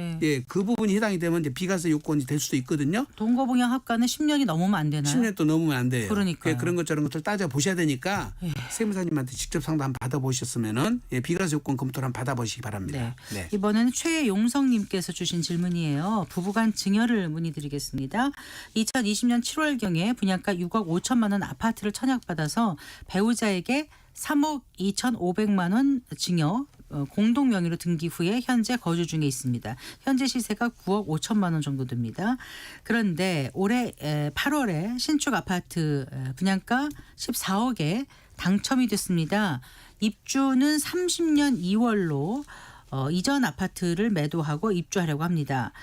E: 그 부분이 해당이 되면 이제 비과세 요건이 될 수도 있거든요.
A: 동거봉양 합가는 10년이 넘으면 안 되나요?
E: 10년 또 넘으면 안 돼요.
A: 그러니까요.
E: 그런 것 저런 것들 따져 보셔야 되니까 세무사님한테 직접 상담 받아보셨으면은 비과세 요건 검토를 한번 받아보시기 바랍니다.
A: 이번에는 최용성님께서 주신 질문이에요. 부부간 증여를 문의드리겠습니다. 2020년 7월경에 분양가 6억 5천만 원 아파트를 청약받아서 배우자에게 3억 2,500만 원 증여 공동 명의로 등기 후에 현재 거주 중에 있습니다. 현재 시세가 9억 5천만 원 정도 됩니다. 그런데 올해 8월에 신축 아파트 분양가 14억에 당첨이 됐습니다. 입주는 30년 2월로 이전 아파트를 매도하고 입주하려고 합니다.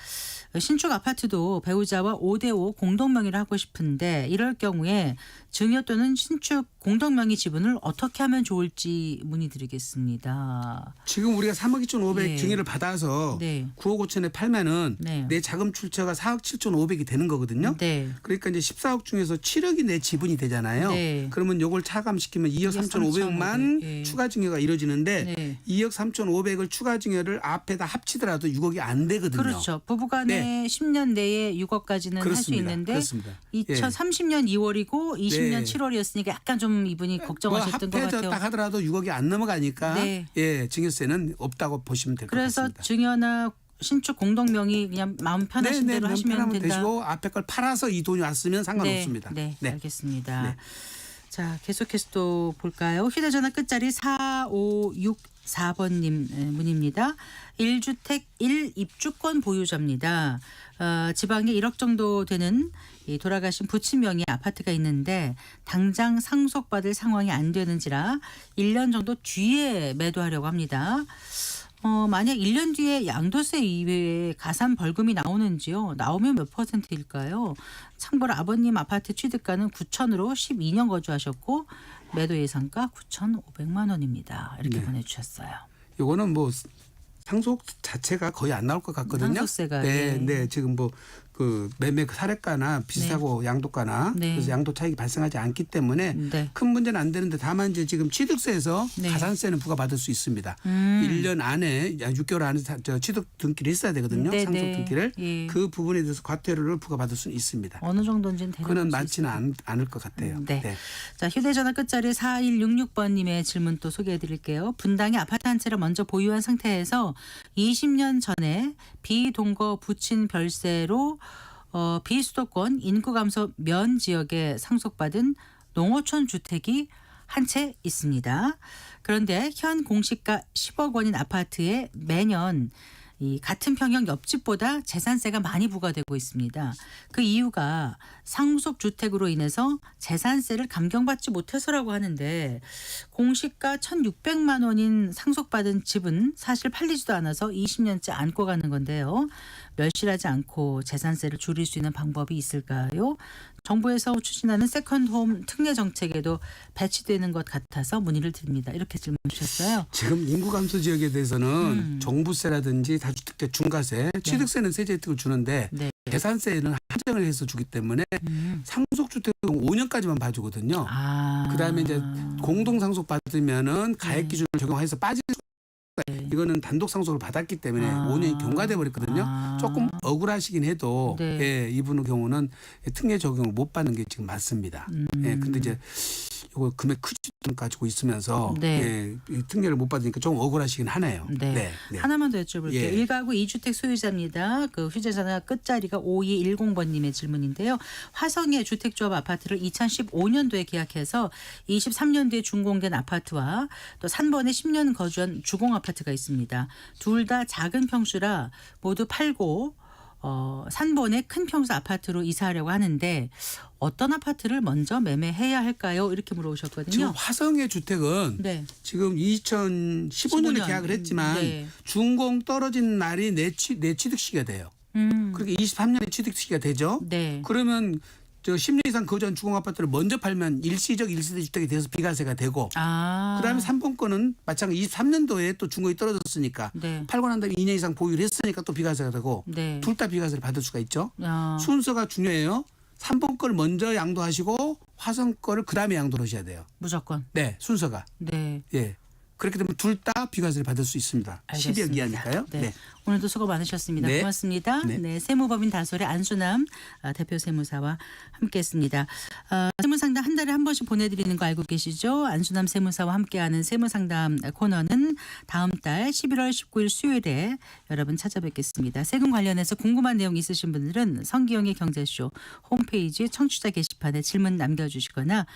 A: 신축 아파트도 배우자와 5대5 공동 명의로 하고 싶은데 이럴 경우에 증여 또는 신축 공동명의 지분을 어떻게 하면 좋을지 문의드리겠습니다.
E: 지금 우리가 3억 2,500
A: 네.
E: 증여를 받아서
A: 네.
E: 9억 5천에 팔면은
A: 네.
E: 내 자금 출처가 4억 7,500이 되는 거거든요.
A: 네.
E: 그러니까 이제 14억 중에서 7억이 내 지분이 되잖아요.
A: 네.
E: 그러면 요걸 차감시키면 2억 3,500만
A: 예.
E: 추가 증여가 이루어지는데
A: 네.
E: 2억 3,500을 추가 증여를 앞에다 합치더라도 6억이 안 되거든요.
A: 그렇죠. 부부간에
E: 네.
A: 10년 내에 6억까지는 할 수
E: 그렇습니다.
A: 있는데
E: 그렇습니다.
A: 2030년 2월이고 20년
E: 네.
A: 7월이었으니까 약간 좀 이분이 걱정하셨던 것 같아요.
E: 합해졌다 하더라도 6억이 안 넘어가니까
A: 네.
E: 예, 증여세는 없다고 보시면 될 것
A: 그래서
E: 같습니다.
A: 증여나 신축 공동명의 그냥 마음 편하신 대로
E: 마음
A: 하시면
E: 편하면
A: 된다.
E: 되시고 앞에 걸 팔아서 이 돈이 왔으면 상관없습니다.
A: 네,
E: 네.
A: 알겠습니다.
E: 네.
A: 자, 계속해서 또 볼까요? 휴대전화 끝자리 4564번님 문의입니다. 1주택 1입주권 보유자입니다. 지방에 1억 정도 되는 이 돌아가신 부친 명의 아파트가 있는데 당장 상속받을 상황이 안 되는지라 1년 정도 뒤에 매도하려고 합니다. 만약 1년 뒤에 양도세 이외에 가산 벌금이 나오는지요? 나오면 몇 %일까요? 참고로 아버님 아파트 취득가는 9천으로 12년 거주하셨고 매도 예상가 9,500만 원입니다. 이렇게
E: 네.
A: 보내주셨어요.
E: 이거는 뭐 상속 자체가 거의 안 나올 것 같거든요.
A: 상속세가,
E: 네,
A: 예.
E: 네. 지금 뭐 그 매매 사례가나 비슷하고 양도가나
A: 네.
E: 그래서 양도 차익이 발생하지 않기 때문에
A: 네.
E: 큰 문제는 안 되는데 다만 이제 지금 취득세에서
A: 네.
E: 가산세는 부과받을 수 있습니다. 1년 안에 6개월 안에 취득 등기를 했어야 되거든요.
A: 네,
E: 상속
A: 네.
E: 등기를
A: 예.
E: 그 부분에 대해서 과태료를 부과받을 수는 있습니다.
A: 어느 정도인지는
E: 그거는
A: 대략
E: 많지는 않을 것 같아요.
A: 네. 자, 휴대전화 끝자리 4166번님의 질문 또 소개해 드릴게요. 분당에 아파트 한 채를 먼저 보유한 상태에서 20년 전에 비동거 부친 별세로 비수도권 인구 감소 면 지역에 상속받은 농어촌 주택이 한 채 있습니다. 그런데 현 공시가 10억 원인 아파트에 매년 이 같은 평형 옆집보다 재산세가 많이 부과되고 있습니다. 그 이유가 상속 주택으로 인해서 재산세를 감경받지 못해서라고 하는데 공시가 1,600만 원인 상속받은 집은 사실 팔리지도 않아서 20년째 안고 가는 건데요. 멸실하지 않고 재산세를 줄일 수 있는 방법이 있을까요? 정부에서 추진하는 세컨드홈 특례 정책에도 배치되는 것 같아서 문의를 드립니다. 이렇게 질문 주셨어요.
E: 지금 인구 감소 지역에 대해서는 종부세라든지 다주택자 중과세, 취득세는 세제 혜택을 주는데
A: 네.
E: 재산세는 한정을 해서 주기 때문에 상속주택은 5년까지만 봐주거든요. 그다음에 이제 공동상속 받으면은 가액 기준을 적용해서 빠질 수 이거는 단독 상속을 받았기 때문에 5년이 경과돼 버렸거든요. 조금 억울하시긴 해도
A: 네.
E: 예, 이분의 경우는 특례 적용을 못 받는 게 지금 맞습니다. 예, 근데 이제 이거 금액 크지 가지고 있으면서
A: 네.
E: 예, 이 특례를 못 받으니까 좀 억울하시긴 하네요.
A: 네. 하나만 더 여쭤볼게요.
E: 예.
A: 1가구 2주택 소유자입니다. 그 휴대전화 끝자리가 5210번님의 질문인데요. 화성의 주택조합 아파트를 2015년도에 계약해서 23년도에 준공된 아파트와 또 산번에 10년 거주한 주공 아파트가 있습니다. 둘 다 작은 평수라 모두 팔고 산번의 큰 평수 아파트로 이사하려고 하는데 어떤 아파트를 먼저 매매해야 할까요? 이렇게 물어보셨거든요.
E: 지금 화성의 주택은
A: 네.
E: 지금 2015년에
A: 15년.
E: 계약을 했지만
A: 네.
E: 준공 떨어진 날이 내 취득 시기가 돼요. 그렇게 23년에 취득 시기가 되죠.
A: 네.
E: 그러면 저 10년 이상 거주한 주공 아파트를 먼저 팔면 일시적 1세대 주택이 돼서 비과세가 되고 그다음에 3번 건은 마찬가지 23년도에 또 준공이 떨어졌으니까
A: 네.
E: 팔고 난 다음에 2년 이상 보유를 했으니까 또 비과세가 되고
A: 네.
E: 둘 다 비과세를 받을 수가 있죠.
A: 아.
E: 순서가 중요해요. 3번 거를 먼저 양도하시고 화성 거를 그다음에 양도를 하셔야 돼요.
A: 무조건.
E: 네, 순서가.
A: 네.
E: 예. 그렇게 되면 둘 다 비과세를 받을 수 있습니다.
A: 알겠습니다.
E: 12억 이하니까요.
A: 네. 오늘도 수고 많으셨습니다.
E: 네.
A: 고맙습니다.
E: 네.
A: 네. 세무법인 다솔의 안수남 대표 세무사와 함께했습니다. 세무상담 한 달에 한 번씩 보내드리는 거 알고 계시죠? 안수남 세무사와 함께하는 세무상담 코너는 다음 달 11월 19일 수요일에 여러분 찾아뵙겠습니다. 세금 관련해서 궁금한 내용 있으신 분들은 성기영의 경제쇼 홈페이지 청취자 게시판에 질문 남겨주시거나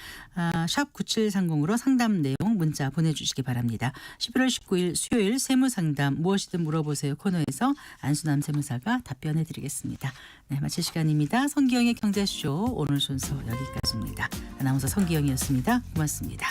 A: 샵 9730으로 상담 내용 문자 보내주시기 바랍니다. 11월 19일 수요일 세무상담 무엇이든 물어보세요 코너에서 안수남 세무사가 답변해 드리겠습니다. 네, 마칠 시간입니다. 성기영의 경제쇼 오늘 순서 여기까지입니다. 아나운서 성기영이었습니다. 고맙습니다.